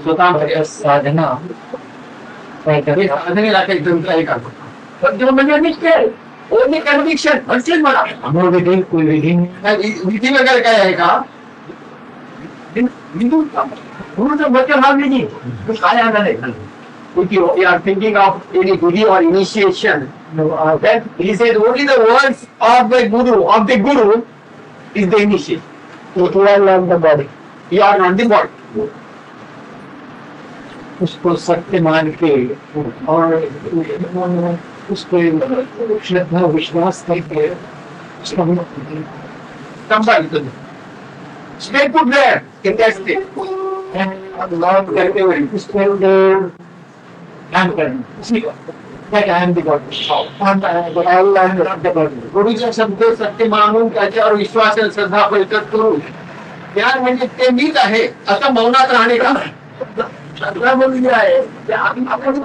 स्वतः साधना साधनेला काही तंत्र आहे का म्हणजे निश्चय ओनली कन्व्हिक्शन म्हणतील मला विधी वगैरे काय आहे का गुरुचं वचन हा विधी काय आला नाही if you are thinking of any guru or initiation, then he says only the words of the guru is the initiation. You are not the body. You are not the body. उसको सत्य मान के और उसको श्रद्धा विश्वास करके Somebody to stay put there in that state. Lord करते हुए उसको ध्यान करना that I am the God. And I am not the God. गुरुच्या शब्द सत्य मानून त्याच्यावर विश्वास आणि श्रद्धा प्रकट करून ज्ञान म्हणजे ते मीच आहे असं मौनात राहणे का श्रद्धा म्हणजे आहे ते आपण आवड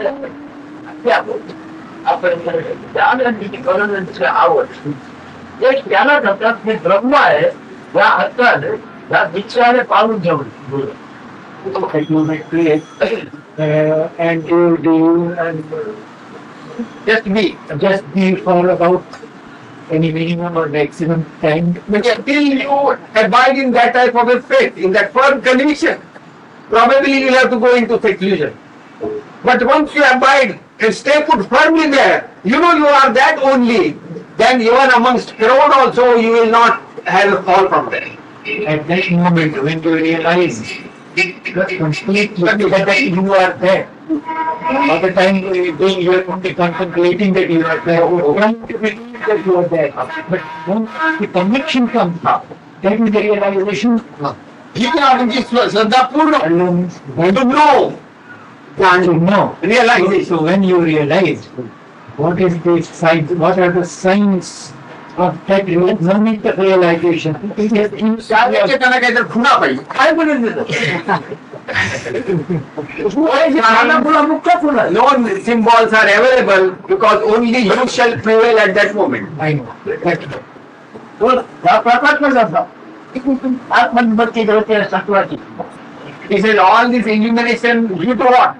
एक त्याला म्हणतात मी ब्रह्म आहे या अर्थाने या विचाराने पाळून ठेवणे That you may create and do and Just be for about any minimum or maximum time. But until you abide in that type of a faith, in that firm conviction, probably you'll have to go into seclusion. But once you abide and stay put firmly there, you know you are that only, then even amongst crowd also you will not have a fall from there. At that moment, when you realize completely that you are there, all the time you are only contemplating that you are there, trying to believe that you are there. But when the conviction comes, that is the realization. Alone To know, to know. realization. So when you realize what is the signs, what are the signs of that moment of realization, it is त्यावेळेचे त्यांना काहीतरी खुणा पाहिजे काय बोलून No symbols are available because only you shall prevail at that moment. I know. That, आत्मनिर्भरती करते सत्वाची He says all this illumination due to what?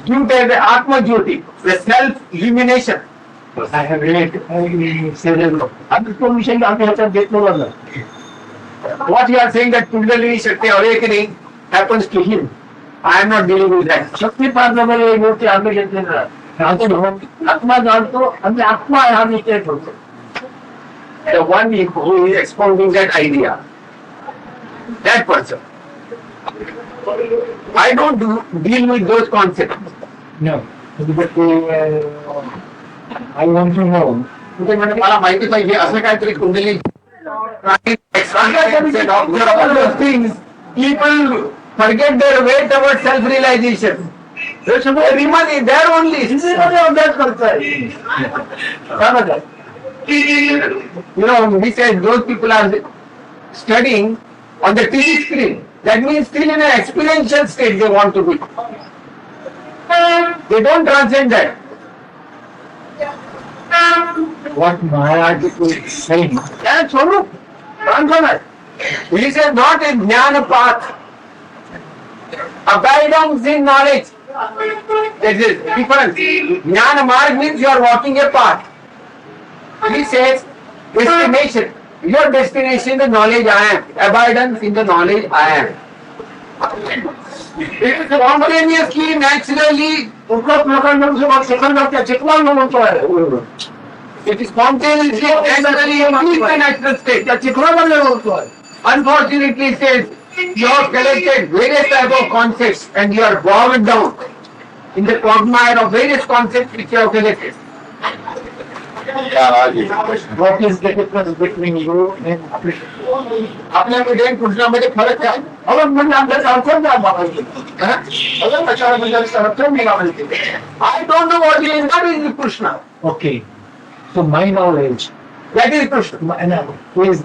Due to the Atma Jyoti, the self-illumination. I have read several. आम्ही तो विषय आम्ही ह्याच्यात घेतलो बघा. What you are saying that Kundalini Shakti awakening happens to him. I am not dealing with that. शक्तिपात वगैरे गोष्टी आम्ही घेतलेल्या आत्मा जाणतो आणि आत्मा हा विषय ठेवतो. The one who is expounding that idea, that person. I don't deal with those concepts. No. But I want to know. म्हणजे मला माहिती पाहिजे असं काहीतरी कुंडली all those things, people forget their way towards self-realization. Everyone is there only. हिंदीमध्ये अभ्यास करताय काय म्हणताय You know, he says those people are studying on the TV screen. That means still in an experiential state they want to be. They don't transcend that. What Maharaj is saying. That's Swarup. Transcendent. He says not a jnana path. A guidance in knowledge. There is a difference. Jnana marg means you are walking a path. He says destination. Your destination, the knowledge I am. Abidance in the knowledge I am. It is spontaneously, naturally, कुठल्याच लोकांना सेकंदाच्या चिकलांना म्हणतोय it is spontaneously, naturally, in the natural state. त्या चिखलामध्ये म्हणतोय Unfortunately, it says you have collected various type of concepts and you are bogged down in the quagmire of various concepts which you have collected. What is the difference between you and Krishna? आपल्यामध्ये आणि कृष्णामध्ये फरक काय? अगं म्हणजे आमच्या संसार द्या मला अगं कशाला म्हणजे संसार मी गावाला I don't know what is Krishna. Okay. So my knowledge That is Krishna. is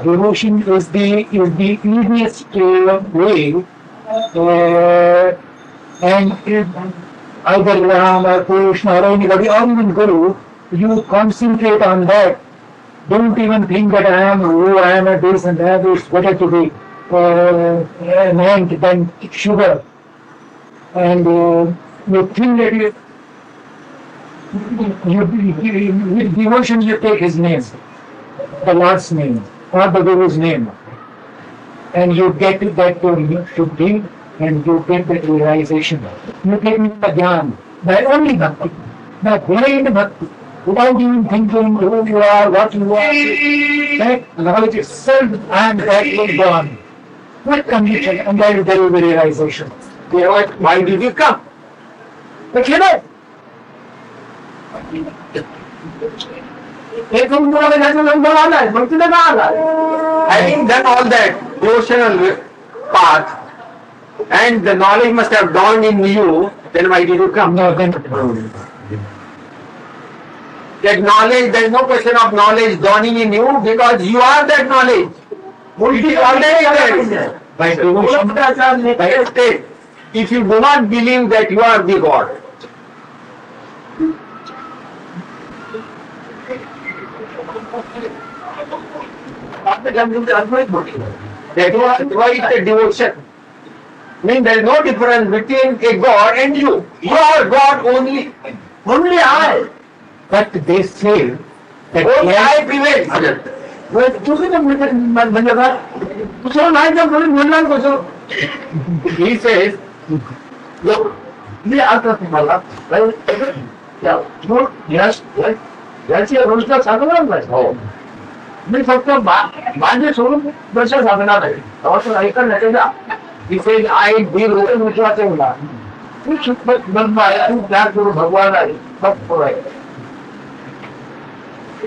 devotion is the easiest way, and if either Ram or Krishna or anybody or even Guru, you concentrate on that. Don't even think that I am who I am a this and that. It's better to be an ant than sugar. And you think that with devotion you take his name, the Lord's name, or the Guru's name, and you get that to be, and you get that realization. You get the jnana, by only bhakti, by blind bhakti, without even thinking who you are, what you are. That knowledge itself and that will go on. What conviction, and that is the realization. Why did you come? But you know, एक तुम्हाला त्याचा number आलाय मग तिथे का आलाय Having done all that devotional path and the knowledge must have dawned in you, then why did you come? No, then That knowledge, there is no question of knowledge dawning in you because you are that knowledge. It is already there. by devotion, By a state. If you do not believe that you are the God, आपल्या जन्मदिवशी अद्वैत बोलतो that why it's a devotion. means there is no difference between a God and you. You are God only. Only I. But they say that Only yes, I prevails. तुम्ही म्हणजे काय दुसरं नाही तर म्हणून म्हणणार कसं He says, मी आता तुम्हाला याची रोजगार सांगणार नाही मी फक्त माझे सोडून दर्शन सांगणार आहे तेव्हा ऐकण्याच्या he says, I deal with विश्वास होणार तू ब्रह्म आहे तू त्याग करू भगवान आहे फक्त आहे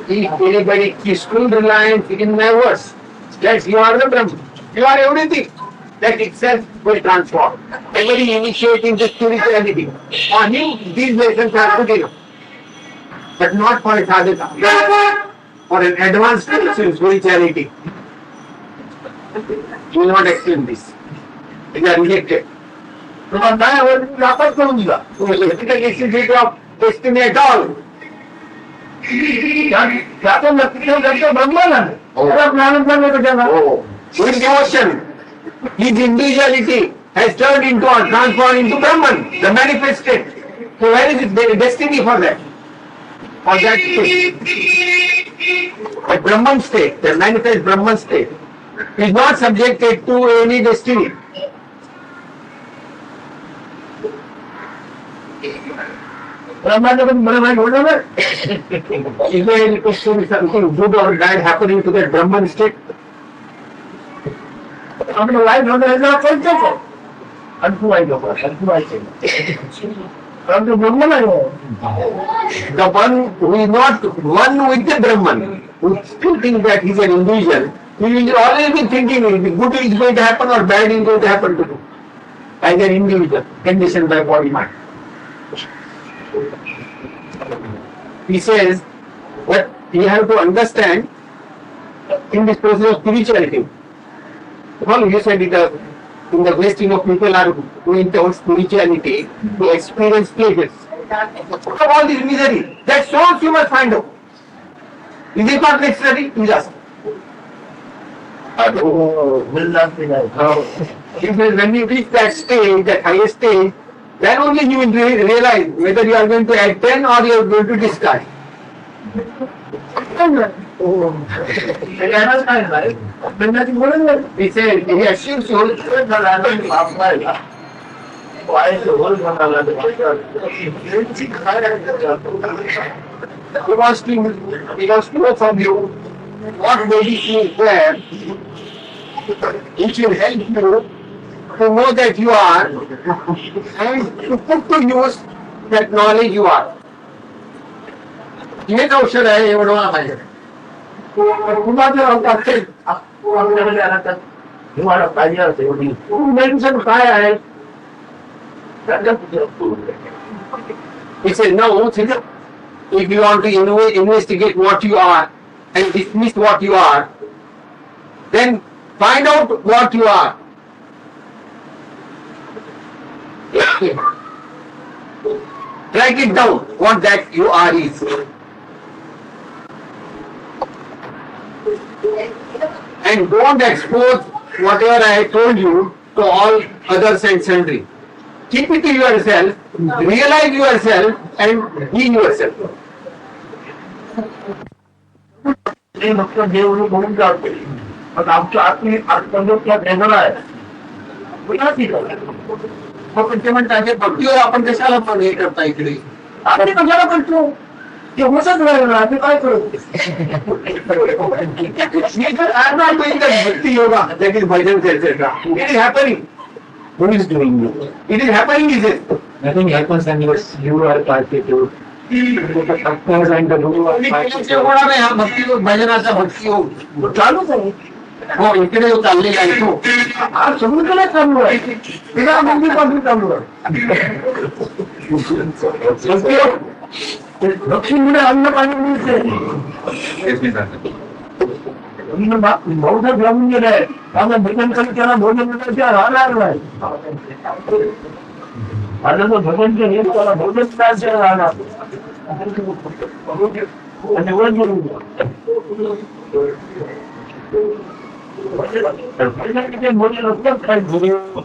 if anybody is full reliance in my words, that you are the Brahman, you are everything, that itself will transform. Everybody initiating the spirituality, on him these lessons are good enough, but not for a sadhaka, for an advanced spirituality. You will not explain this. They are rejected. तुम्हाला नाही आवडत नापास करून दिला Necessity of destiny at all. त्याचं नक्की ब्रह्मांड आहे त्याला ज्ञान कशाला With devotion, his individuality has turned into or transformed into Brahman, the manifest state. So where is the destiny for that? For that state. The Brahman state, the manifest Brahman state, is not subjected to any destiny. ब्रह्मांड ब्रह्मांड होणार नाही Is there any question, something good or bad happening to that Brahman state? आपलं white होणार याचा परिचय आहे आणखी वाईट होणार आणखी वाईट कारण ते ब्रह्म नाही The one who is not one with the Brahman, who still thinks that he is an individual, he will always be thinking good is going to happen or bad is going to happen to him. As an individual, conditioned by body mind. He says that you have to understand in this process of spirituality. Well, you said it in the West, people are going towards spirituality to experience pleasures. Of all this misery, that source you must find out. Is it not necessary? You just. मिळणार नाही Because when you reach that stage, that highest stage, then only you will realize whether you are going to attend or you are going to discard. यायलाच नाही नाही मिळण्याची गरज नाही He said, he assures you he wants to know from you what medicine is there which will help you to know that you are and to put to use that knowledge you are. हेच औषध आहे एवढं माहिती कुणाचं असेल आपल्याकडे आला तर तुम्हाला पाहिजे असेल मेडिसिन काय आहे He said, no, if you want to investigate what you are and dismiss what you are, then find out what you are. Write it down, what that you are is. And don't expose whatever I told you to all others and sundry. Keep it to yourself, realize yourself and be yourself. ते फक्त देव म्हणून जाते पण आमच्या आत्मज्योत वेगळा आहे पुन्हा ठीक आहे मग ते म्हणतात हे भक्तीवर आपण कशाला पण हे करता इकडे आम्ही कशाला करतो ते होतच राहिलं आम्ही काय करतो I'm not doing that bhakti yoga, that is bhajan, etc. It is happening. who is doing it? It is happening, is it? Nothing happens unless you are party to the factors and the guru are party to. होणार नाही हा भक्ती योग, भजनाचा भक्ती योग चालूच आहे हो इकडे चाललेला आहे तो हा सगळीकडे चालू आहे तिला मंदिरपासून चालू आहे भक्ती योग दक्षिणकडे अन्न पाणी मिळते बौद्ध घेऊन गेले त्यामुळे भजन कधी त्याला भोजन मिळायचे राहणार नाही आता तो भजन केले त्याला भोजन मिळायचे राहणार आणि वर Guru,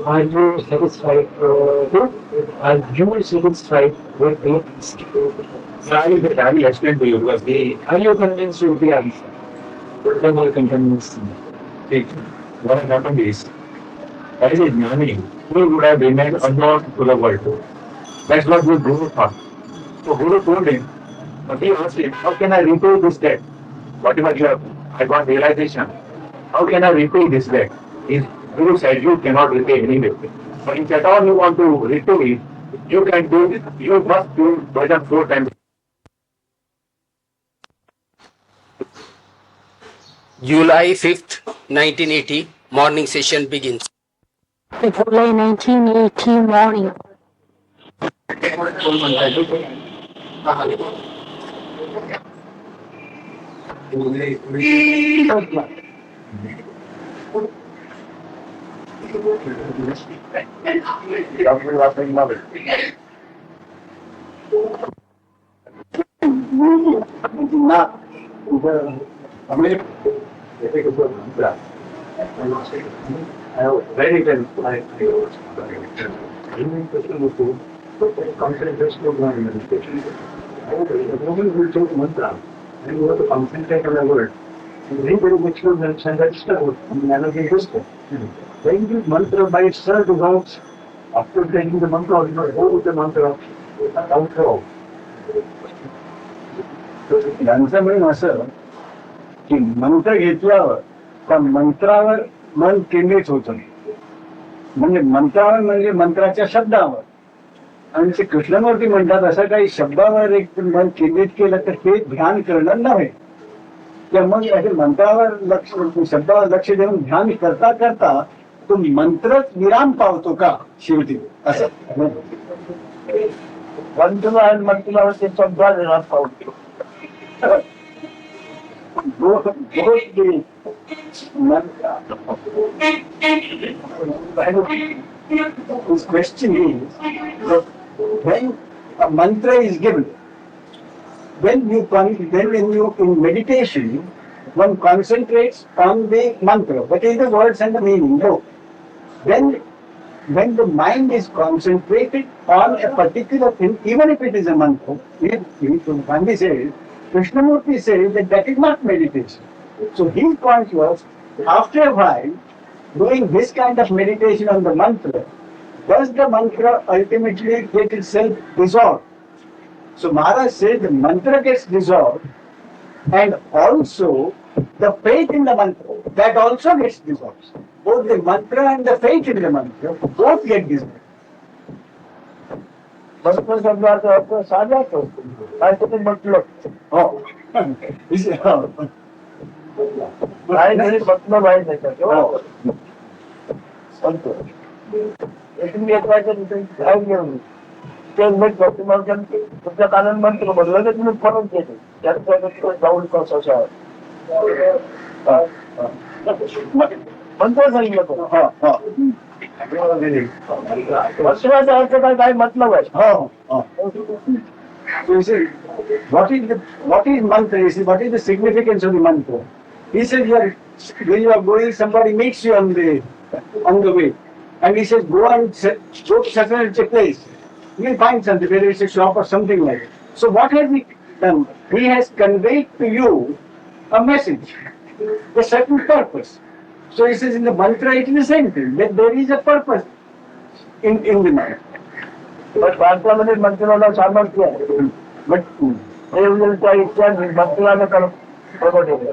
are you satisfied? Are you satisfied with the I will explain to you because are you convinced with the answer? Then you can convince me. See, what happened is, as a Jnani, he would have remained unknown to the world. That's what the Guru thought. So Guru told him, but he asked him, how can I repay this debt? Whatever you have, I got realization. How can I repay this debt? His Guru said, you cannot repay any debt. But if at all you want to repay it, you can do it. You must do bhajan 4 times. July 5th, 1980, morning session begins. July 1980 morning. Not Very well. Concentration of meditation. The moment we take mantra, and you have to concentrate on the word, and very much will and that's the word, and energy is there. Taking the mantra by itself is out. After taking the mantra, you know, go with the mantra, outro. यांचं म्हणणं असं की मंत्र घेतल्यावर त्या मंत्रावर मन केंद्रित होतं. म्हणजे मंत्रावर म्हणजे मंत्राच्या शब्दावर. आणि ते कृष्णमूर्ती म्हणतात असं काही शब्दावर एक मन केंद्रित केलं तर हे ध्यान करणं नव्हे. तर मग असे मंत्रावर लक्ष शब्दावर लक्ष देऊन ध्यान करता करता तो मंत्रच विराम पावतो का शेवटी असं. मंत्र आणि मंत्रावर ते शब्दा विराम पावतो. both the mantra. His question is that when a mantra is given, when you in meditation, one concentrates on the mantra, what is the words and the meaning? No. When the mind is concentrated on a particular thing, even if it is a mantra, Gandhi says, Krishnamurti says that is not meditation. So his point was, after a while, doing this kind of meditation on the mantra, does the mantra ultimately get itself dissolved? So Maharaj said the mantra gets dissolved, and also the faith in the mantra, that also gets dissolved. Both the mantra and the faith in the mantra, both get dissolved. मंत्र शब्दाचा अर्थ साधाच असतो. काय तुम्ही म्हटलं Oh. काय तरी म्हटलं माहीत नाही का सांगतो. तुम्ही एक वाजता काय घेऊन ते मिनिट तुम्हाला तुमच्या कानात मंत्र म्हटलं तर तुम्ही फरक घेते त्यात जाऊन कसं मंत्र सांगितलं तो मंत्राचा अर्थ काय मतलब आहे. So he said, what is mantra? He said, what is the significance of the mantra? He said, when you are going, somebody meets you on the way, and he says, go to such and such a place. You will find something, whether it's a shop or something like that. So what has he done? He has conveyed to you a message, a certain purpose. So he says in the mantra it is the same thing, that there is a purpose in the mantra. पण भारतामध्ये मंत्राला सामर्थ्य आहे. But त्या इच्छा मंत्राला प्रगट होतो.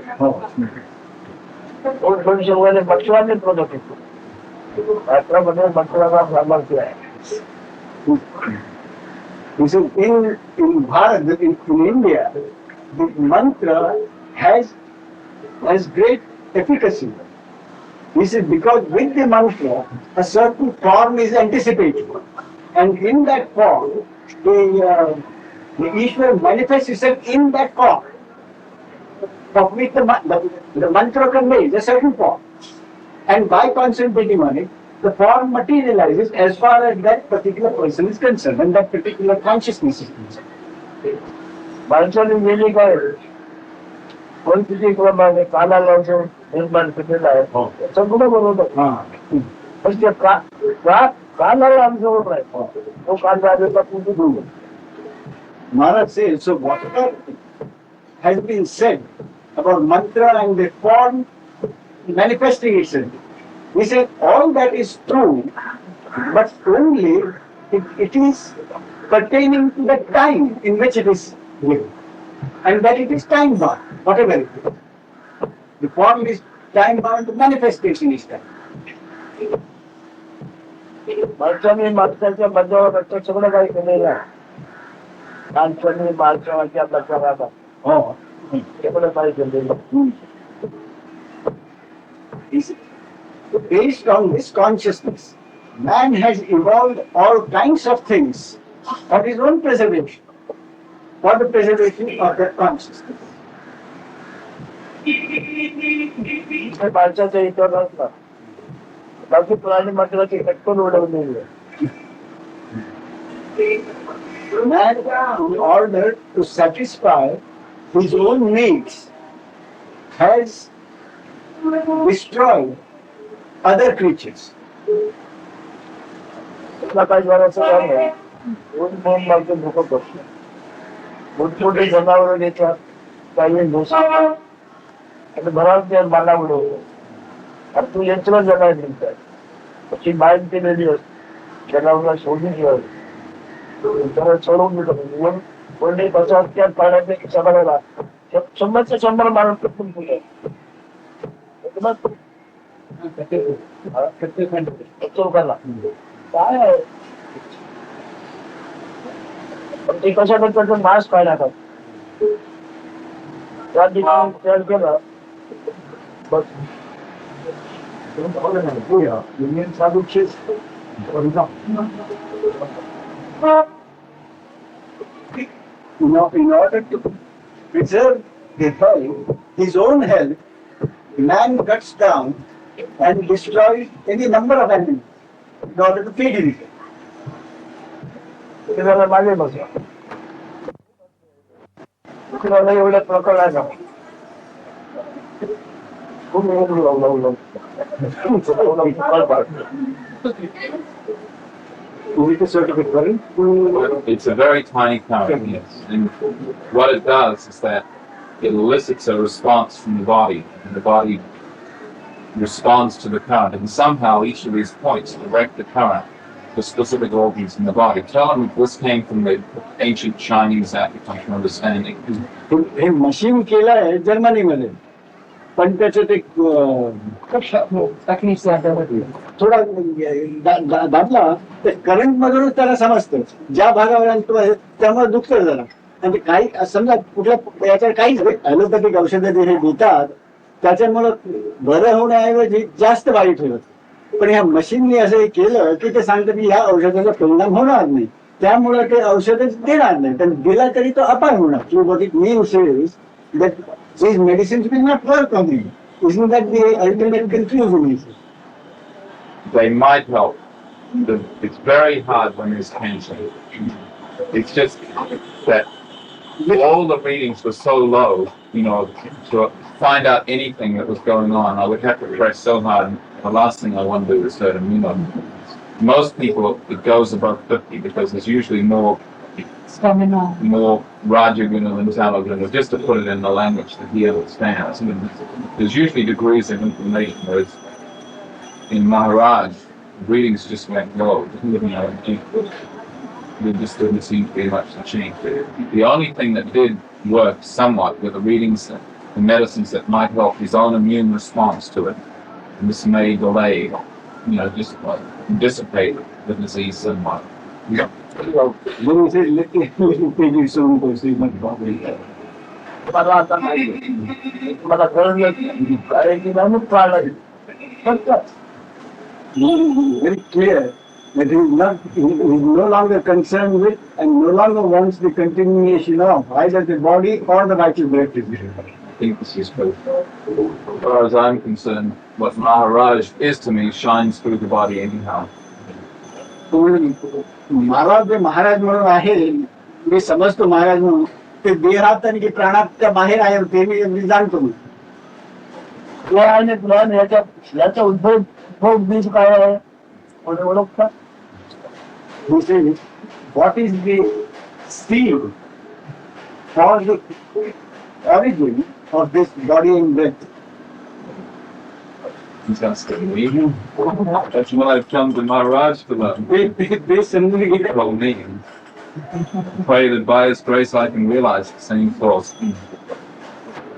थोडीशी वगैरे मंत्राने प्रगट होतो. भारतामध्ये मंत्राला सामर्थ्य आहे. he said in Bharat, in India, the mantra has great efficacy. He said because with the mantra a certain form is anticipated. And in that form, the Ishwar manifests itself in that form, of which the mantra conveys a certain form. And by concentrating on it, the form materializes as far as that particular person is concerned, and that particular consciousness is concerned. माणसाने गेली काय परिस्थितीप्रमाणे कानाला औषध निर्माण केलेलं आहे सगळं बरोबर हा. पण ते कानाला आमचं आहे तो कान राजाचा पूर्ण Maharaj says, so whatever has been said about mantra and the form manifesting itself, he said all that is true, but only it is pertaining to the time in which it is given. And that it is time bound, whatever it is. The form is time bound, the manifestation is time. माणसाने माणसाच्या मध्यावर सगळं काही केलेलं आहे माणसाने माणसाच्या लक्षात Oh. सगळं काही केलेलं Based on this consciousness, man has evolved all kinds of things for his own preservation, for the preservation of that consciousness. माणसाच्या इतर असतात बाकी प्राणी मात्राची कटकन उडवलेली आहे Man, in order to satisfy his own needs, has destroyed other creatures. त्याला काही करायचं काम नाही दोन दोन माणसं भुकत बसतात मोठमोठे जनावर येतात काही घोषा आणि घरात ते मला उडवतो आणि तू यंत्र जगायला निघतात त्याची बाईक केलेली असते जनावरला शोधून ठेवावी त्याला सोडवून देतो कोणी कसं असत्यात पाण्यापैकी सगळ्याला 100चे 100 माणूस पण तुझ्या चौकाला काय आहे पण ते कशाने त्याचं मास्क पाहिला का त्या ठिकाणी तयार केलं बस Union Sadhuks, for example. In order to preserve his health, his own health, man cuts down and destroys any number of animals in order to feed himself. ते झालं मागे बसला कुणाला एवढ्या प्रकार आहे का खूप Is it a sort of a current? It's a very tiny current, yes. And what it does is that it elicits a response from the body, and the body responds to the current, and somehow each of these points direct the current to specific organs in the body. Tell them this came from the ancient Chinese acupuncture understanding. Hey machine केलं आहे जर्मनीमध्ये पण त्याच्यात एक थोडा दाबला तर current मधूनच त्याला समजतं ज्या भागावर त्यामुळे दुखतं जरा आणि ते काही समजा कुठल्या याच्यावर काहीच ॲलोपॅथिक औषधं जे हे देतात त्याच्यामुळं बरं होण्याऐवजी जास्त वाईट होत पण ह्या मशीनने असं हे केलं की ते सांगतं की ह्या औषधाचा परिणाम होणार नाही त्यामुळे ते औषधच देणार नाही पण दिला तरी तो अपार होणार किंवा what it means is that these medicines will not work on you. Isn't that the ultimate conclusion? They might help. It's very hard when there's cancer. It's just that all the readings were so low, to find out anything that was going on, I would have to press so hard. The last thing I want to do is hurt most people, it goes above 50 because there's usually more Rajaguna than Talaguna, just to put it in the language that he understands. There's usually degrees of information, whereas in Maharaj, readings just went low. There just didn't seem to be much to change. The only thing that did work somewhat were the readings, the medicines that might help his own immune response to it. And this may delay, just dissipate the disease somewhat. Then he says, let me pay you some for Srimad Bhagavatam. मला आता नाही मला गरज नाही कारण की नमूद पाळलं फक्त Very clear that he is no longer concerned with and no longer wants the continuation of either the body or the vital blood distribution. I think this is both. As far as I'm concerned, what Maharaj is to me shines through the body anyhow. महाराज जे महाराज म्हणून आहे मी समजतो महाराज म्हणून ते देहात आणि प्राणाच्या बाहेर आहे ते मी जाणतो मी. तुला आणि तुला याचा उद्भव बीज काय आहे कोणी ओळखता? He says, what is the seed for the origin of this body and breath? That's what I've come to Maharaj for that. They suddenly get Well, me. Pray that by His grace I can realize the same thoughts.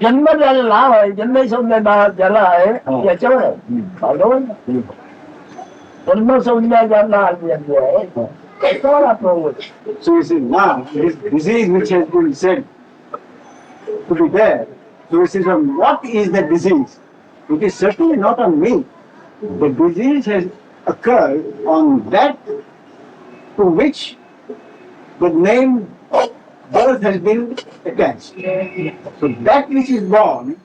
जन्म ज्याला नाव आहे जन्म संज्ञा ज्याला आहे याच्यावर आहे बरोबर ना? जन्म संज्ञा ज्यांना आली आहे त्याच्यावर आपण So he says, now this disease which has been said to be there, so he says, what is the disease? It is certainly not on me. The disease has occurred on that to which the name birth has been attached. So that which is born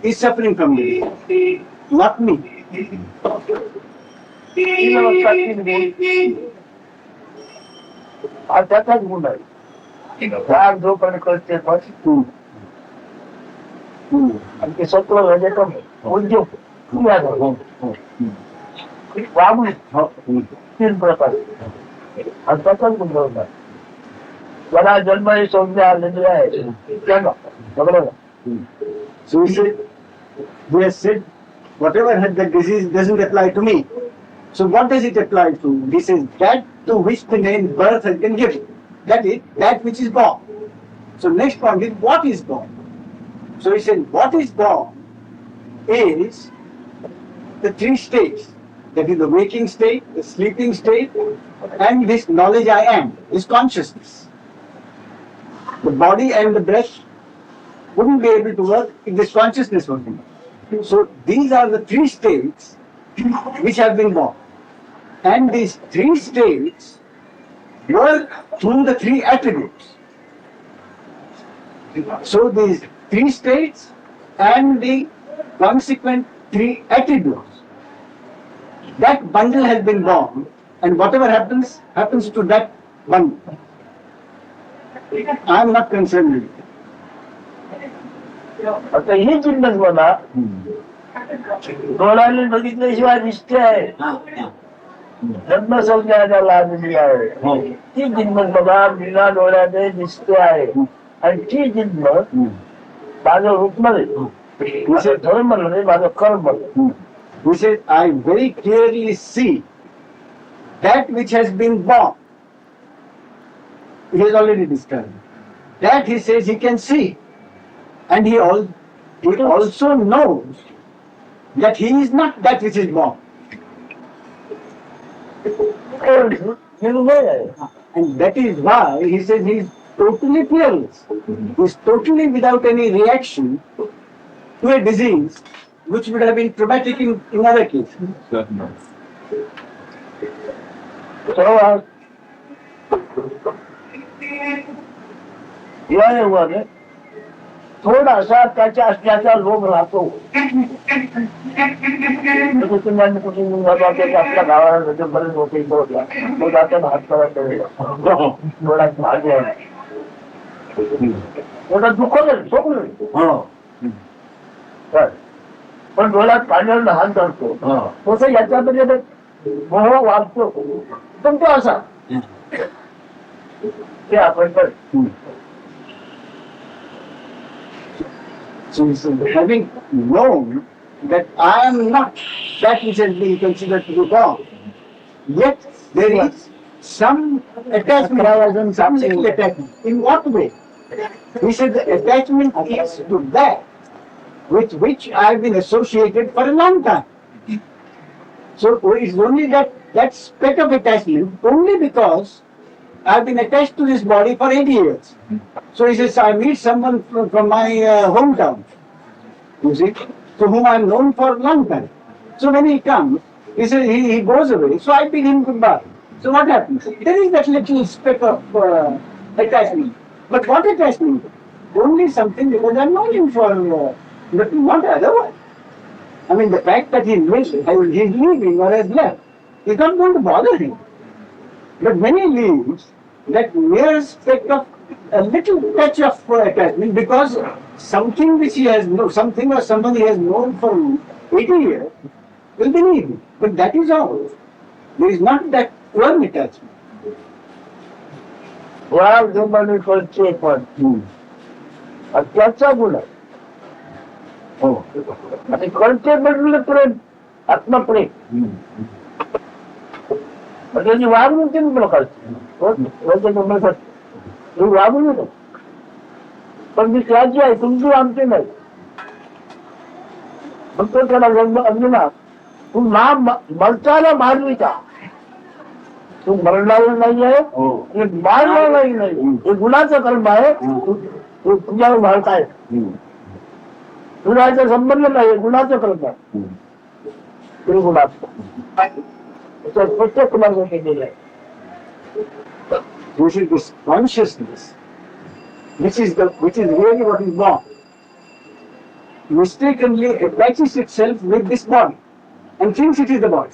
is suffering from it, not me. हा त्याचाच गुण आहे राग जो पण करते Hmm. Hmm. आणि ते सत्व रजतम उद्योग वागणूक Hmm. तीन प्रकार हा त्याचाच गुण होता ज्याला जन्म ही संज्ञा आलेली आहे त्यांना बरोबर So he has said, whatever had the disease doesn't apply to me. So what does it apply to? He says, that to which the name birth has been given. That is, that which is born. So next point is, what is born? So he said, what is born is the three states. That is the waking state, the sleeping state, and this knowledge I am, this consciousness. The body and the breath wouldn't be able to work if this consciousness wasn't. So these are the three states which have been born. And these three states work through the three attributes. So these three states and the consequent three attributes, that bundle has been born, and whatever happens, happens to that bundle. I am not concerned with it. आता ही चिंतन मला डोळ्याने बघितल्याशिवाय दिसते आहे जन्म संज्ञा ज्याला आलेली आहे ती चिंतन बघा बिना डोळ्याने दिसते आहे आणि ती चिंतन माझं रूप मध्ये माझं धर्म नाही माझं कर्म He says, I very clearly see that which has been born. He has already described. That he says he can see. And he also knows that he is not that which is born. निर्भय आहे And that is why he says he is totally fearless. He is totally without any reaction to a disease which would have been traumatic in other cases. Certainly. सर्व या योगाने थोडासा त्याच्या असण्याचा लोभ राहतो कुटुंबाने कुटुंब आपल्या गावाला बरेच लोक इथं होत्या तो जाते भात करत थोडा भाग आहे थोडं दुखवलं सोडलं पण डोळ्यात पाण्याला लहान करतो तसं याच्यामध्ये मोह वागतो पण तो असा ते आपण पण So having known that I am not that which has been considered to be born, yet there is some attachment, some little attachment. In what way? He said the attachment is to that with which I have been associated for a long time. So it's only that speck of attachment, only because I have been attached to this body for 80 years. So he says, I meet someone from my hometown, you see, to whom I am known for a long time. So when he comes, he says, he goes away, so I bid him goodbye. So what happens? There is that little speck of attachment. But what attachment? Only something because I know him for not otherwise. I mean, the fact that he is leaving or has left is not going to bother him. But when he leaves, that mere speck of a little touch of attachment because something which he has known, something or someone he has known for 80 years will believe him. But that is all. There is not that firm attachment. या जमाने करते पण त्याचा गुण आहे. हो. आणि कळते म्हटलं प्रेम आत्मप्रेम त्याची वागणूक मला कळते मी वागू नका पण ती त्याची आहे तुमची आमची नाही. फक्त त्याला अर्जुना तू मरताना मारली का तू मरणार नाही आहे आणि मारणार नाही हे गुणाचं कर्म आहे. तू तुझ्यावर मारताय गुणाचा संबंध नाही गुणाचं कर्म आहे. गुणाचं प्रत्येक मार्ग केलेलं आहे. This is this consciousness, which is really what is born, mistakenly attaches itself with this body and thinks it is the body,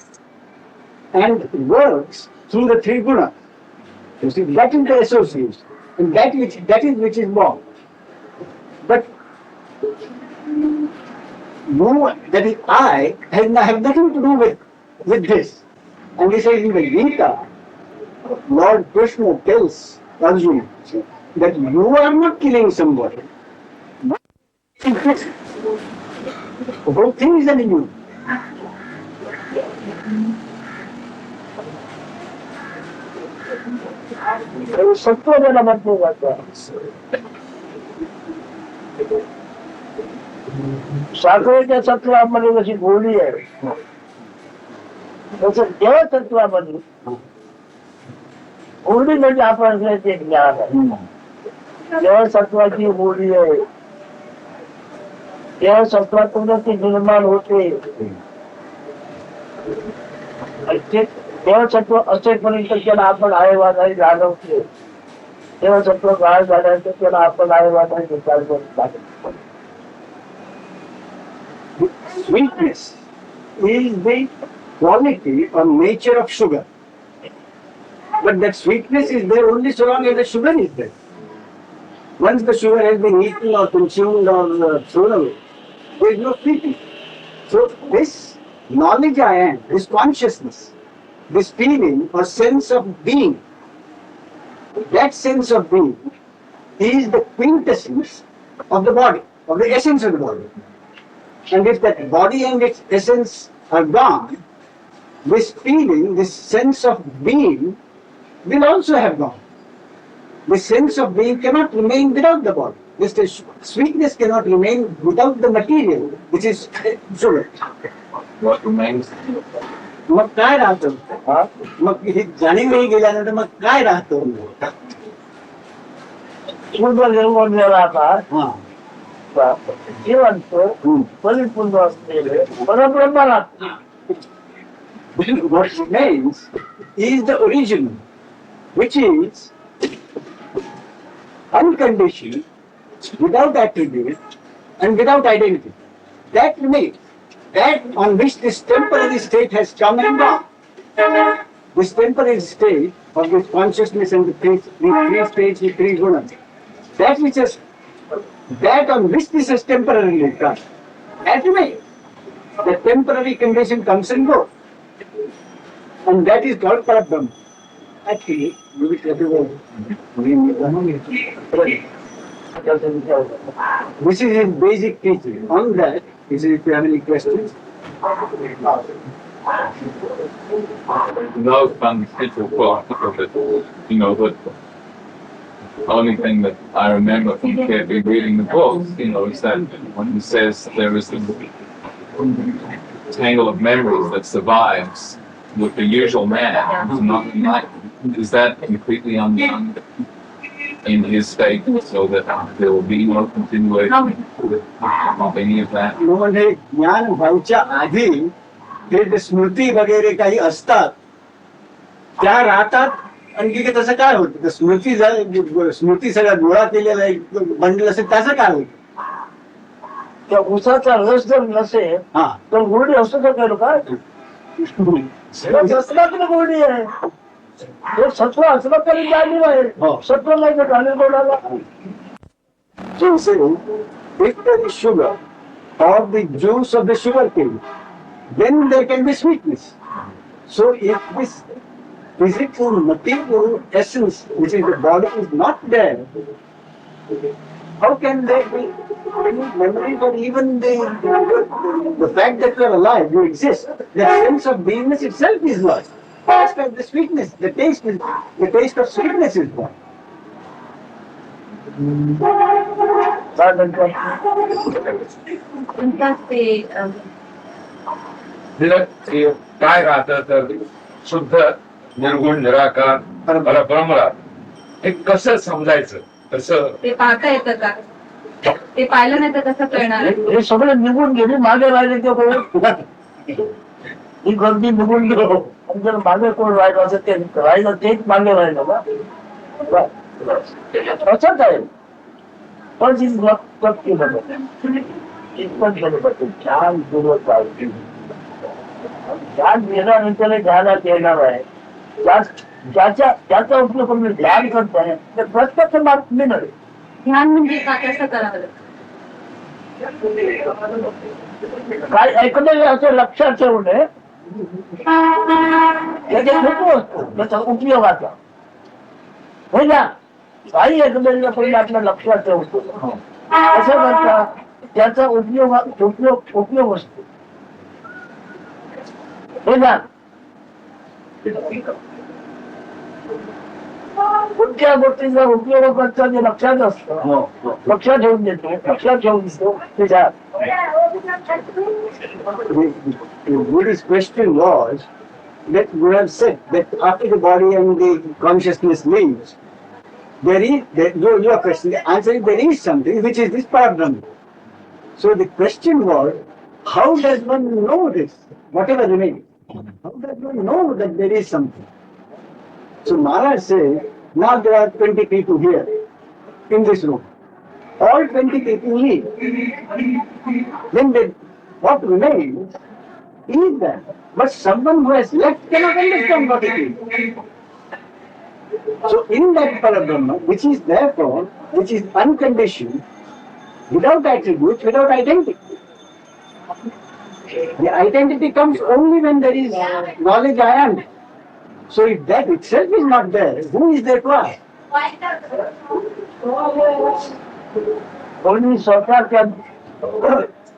and works through the three gunas. You see, that is the association, and that is which is born. But no, that is I have nothing to do with this. And this is in the Gita. Lord Krishna tells Arjuna that you are not killing somebody. The whole thing is an illusion. सत्व त्याला म्हटलं जातं. साखरेच्या तत्वामध्ये जशी गोडी आहे तसं देव तत्वामध्ये गोडी म्हणजे आपण असल्याचे ज्ञान आहे. देव सत्वाची गोडी आहे. देव सत्वातून ती निर्माण होते. देवसत्व असेपर्यंत त्याला आपण आहेवादाही जाणवते. देवसत्व गाळ झाल्यानंतर त्याला आपण आहेवादाही विचार करतो. Sweetness is the quality or nature of sugar. But that sweetness is there only so long as the sugar is there. Once the sugar has been eaten or consumed or thrown away, there is no sweetness. So this knowledge I am, this consciousness, this feeling or sense of being, that sense of being is the quintessence of the body, of the essence of the body. And if that body and its essence are gone, this feeling, this sense of being will also have gone. The sense of being cannot remain without the body. This sweetness cannot remain without the material, which is sugar. What remains? मग काय राहतं? मग हे जाणीवही गेल्यानंतर मग काय राहतं? हा. जीवंत परिपूर्ण असलेले परब्रह्मात What remains is the original, which is unconditioned, without attribute and without identity. That remains. That on which this temporary state has come and gone. This temporary state of this consciousness and the three states, the three gunas. That on which this has temporarily come. That remains. The temporary condition comes and goes. And that is called Parabrahma. Actually, you will tell this is his basic teaching. On that, if you have any questions. Those fundamental qualities of it, the only thing that I remember from reading the books, is that when he says there is a tangle of memories that survives with the usual man who's not enlightened, is that completely undone in his state, so that there will be no continuation of any of that? म्हणजे ज्ञान व्हायच्या आधी हे जे स्मृती वगैरे काही असतात त्या राहतात. आणखी तसं काय होतं? स्मृती स्मृती सगळ्या गोळा केलेला एक बंडल असेल त्याचं काय होतं? त्या उसाचा रस जर नसेल तर गोडी असं तर केलं काय? रस असला तर गोडी आहे. तो सत्व असलं तरी जाणीव आहे सत्व नाही तर जाणीव कोणाला So you say, if there is sugar or the juice of the sugar cane, then there can be sweetness. So if this physical, material essence, which is the body, is not there, how can there be any memory or even the fact that you are alive, you exist, the sense of beingness itself is lost. As well the sweetness, the taste of sweetness is gone. काय म्हणतात म्हणतात ते काय राहतं तर शुद्ध निर्गुण निराकार परब्रह्म हे कसं समजायचं कसं ते पाहता येतं का ते पाहिलं नाही तर कसं कळणार हे सगळे निघून गेली मागे राहिले ते कोण ही गर्दी निघून गेलो आणि जर मागे कोण राहिलं असं ते राहिलं तेच मागे राहिलं ना असंच आहे पण जी नक्की बघत इतकंच बरोबर छान पूर्वक पाहिजे ध्यान घेण्यानंतर ध्यानात येणार आहे ज्याचा उपयोग करून ध्यान करताय ते प्रत्यक्ष बातमी नव्हे ध्यान म्हणजे का कसं करावं काय ऐकलं असं लक्षात ठेवणे त्याचे हेतू असतो त्याचा उपयोगाचा हो ना काही ऐकलेलं पहिले आपल्या लक्षात ठेवतो असं करता त्याचा उपयोग असतो हो ना कोणत्या गोष्टीचा उपयोग करता जे लक्षात असतं लक्षात ठेवून देतो लक्षात ठेवून देतो त्याच्या The Buddhist question was that you have said that after the body and the consciousness leaves, your question, the answer is there is something which is this Parabrahma. So the question was, how does one know this, whatever remains? How does one know that there is something? So Maharaj says, now there are 20 people here in this room. All 20 people leave. Then what remains is that. But someone who has left cannot understand what it is. So in that Parabrahma, which is therefore, which is unconditioned, without attributes, without identity. The identity comes only when there is knowledge I am. So if that itself is not there, who is there to ask? कोणी स्वतः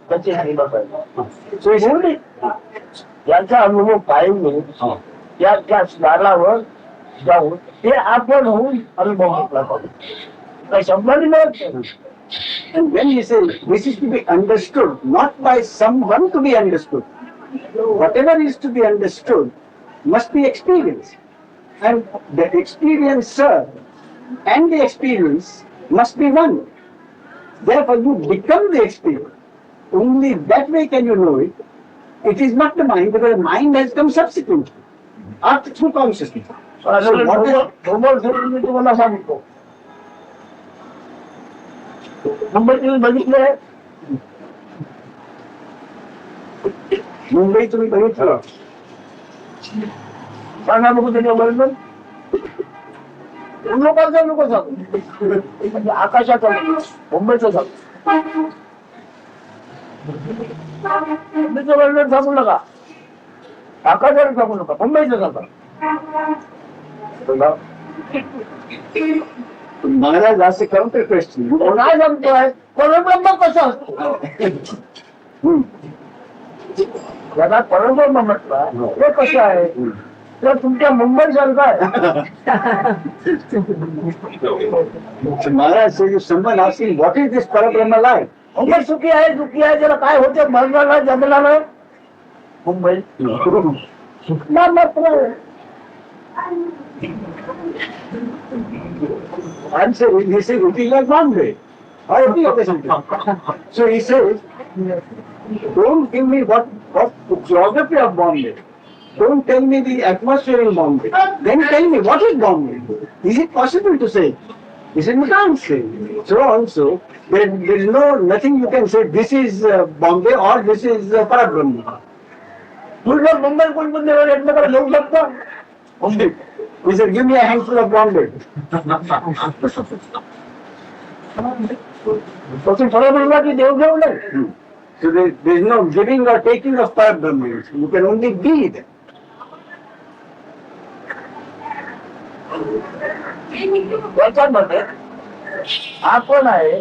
त्याची हायला पाहिजे So it's only याचा अनुभव पाहिजे त्या स्नानावर जाऊन ते आपण होऊन अनुभव घेतला पाहिजे काही संबंध नाही. And when he says this is to be understood, not by someone to be understood. Whatever is to be understood must be experienced. And the experiencer and the experience must be one. Therefore you become the experience. Only that way can you know it. It is not the mind, because the mind has come subsequently, after through consciousness. So what is मी तुम्हाला सांगतो मुंबई तुम्ही बघितले मुंबई तुम्ही बघितलं सांगा बघू त्याच्या बरोबर लोकांचा नको सांगू म्हणजे आकाशाचा मुंबईचा सांगू मुंबईचं वर्णन सांगू नका आकाशाला सांगू नका मुंबईचं सांगा Maharaj asked a counter question. काय सांगतोय परब्रह्म कसा असतो याला परब्रह्म म्हटलं हे कसं आहे तर तुमच्या मुंबई सारखं आहे So Maharaj says, if someone asking what is this Parabrahma like? Mumbai सुखी आहे दुःखी आहे त्याला काय होते मरणाला जगणाला मुंबई सुखना मात्र Answer is, he says, it is like Bombay. Or it is like something. So he says, don't give me what geography of Bombay. Don't tell me the atmosphere in Bombay. Then tell me what is Bombay. Is it possible to say? He said, you can't say. So also, there is nothing you can say, this is Bombay or this is Parabrahma. तुझं मुंबई कोण एकमेकाला घेऊ शकतो Mumbai He said, give me a handful of bondage. तो तुम थोड़ा बोलूंगा कि देव घेऊन नाही. So there is no giving or taking of Parabrahma. You can only be there. वचन म्हणते आपण आहे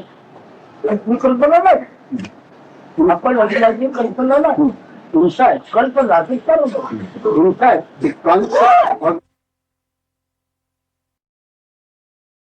ही कल्पना नाही. आपण वडिलांची कल्पना नाही. In fact, कल्पना ती करतो. the concept of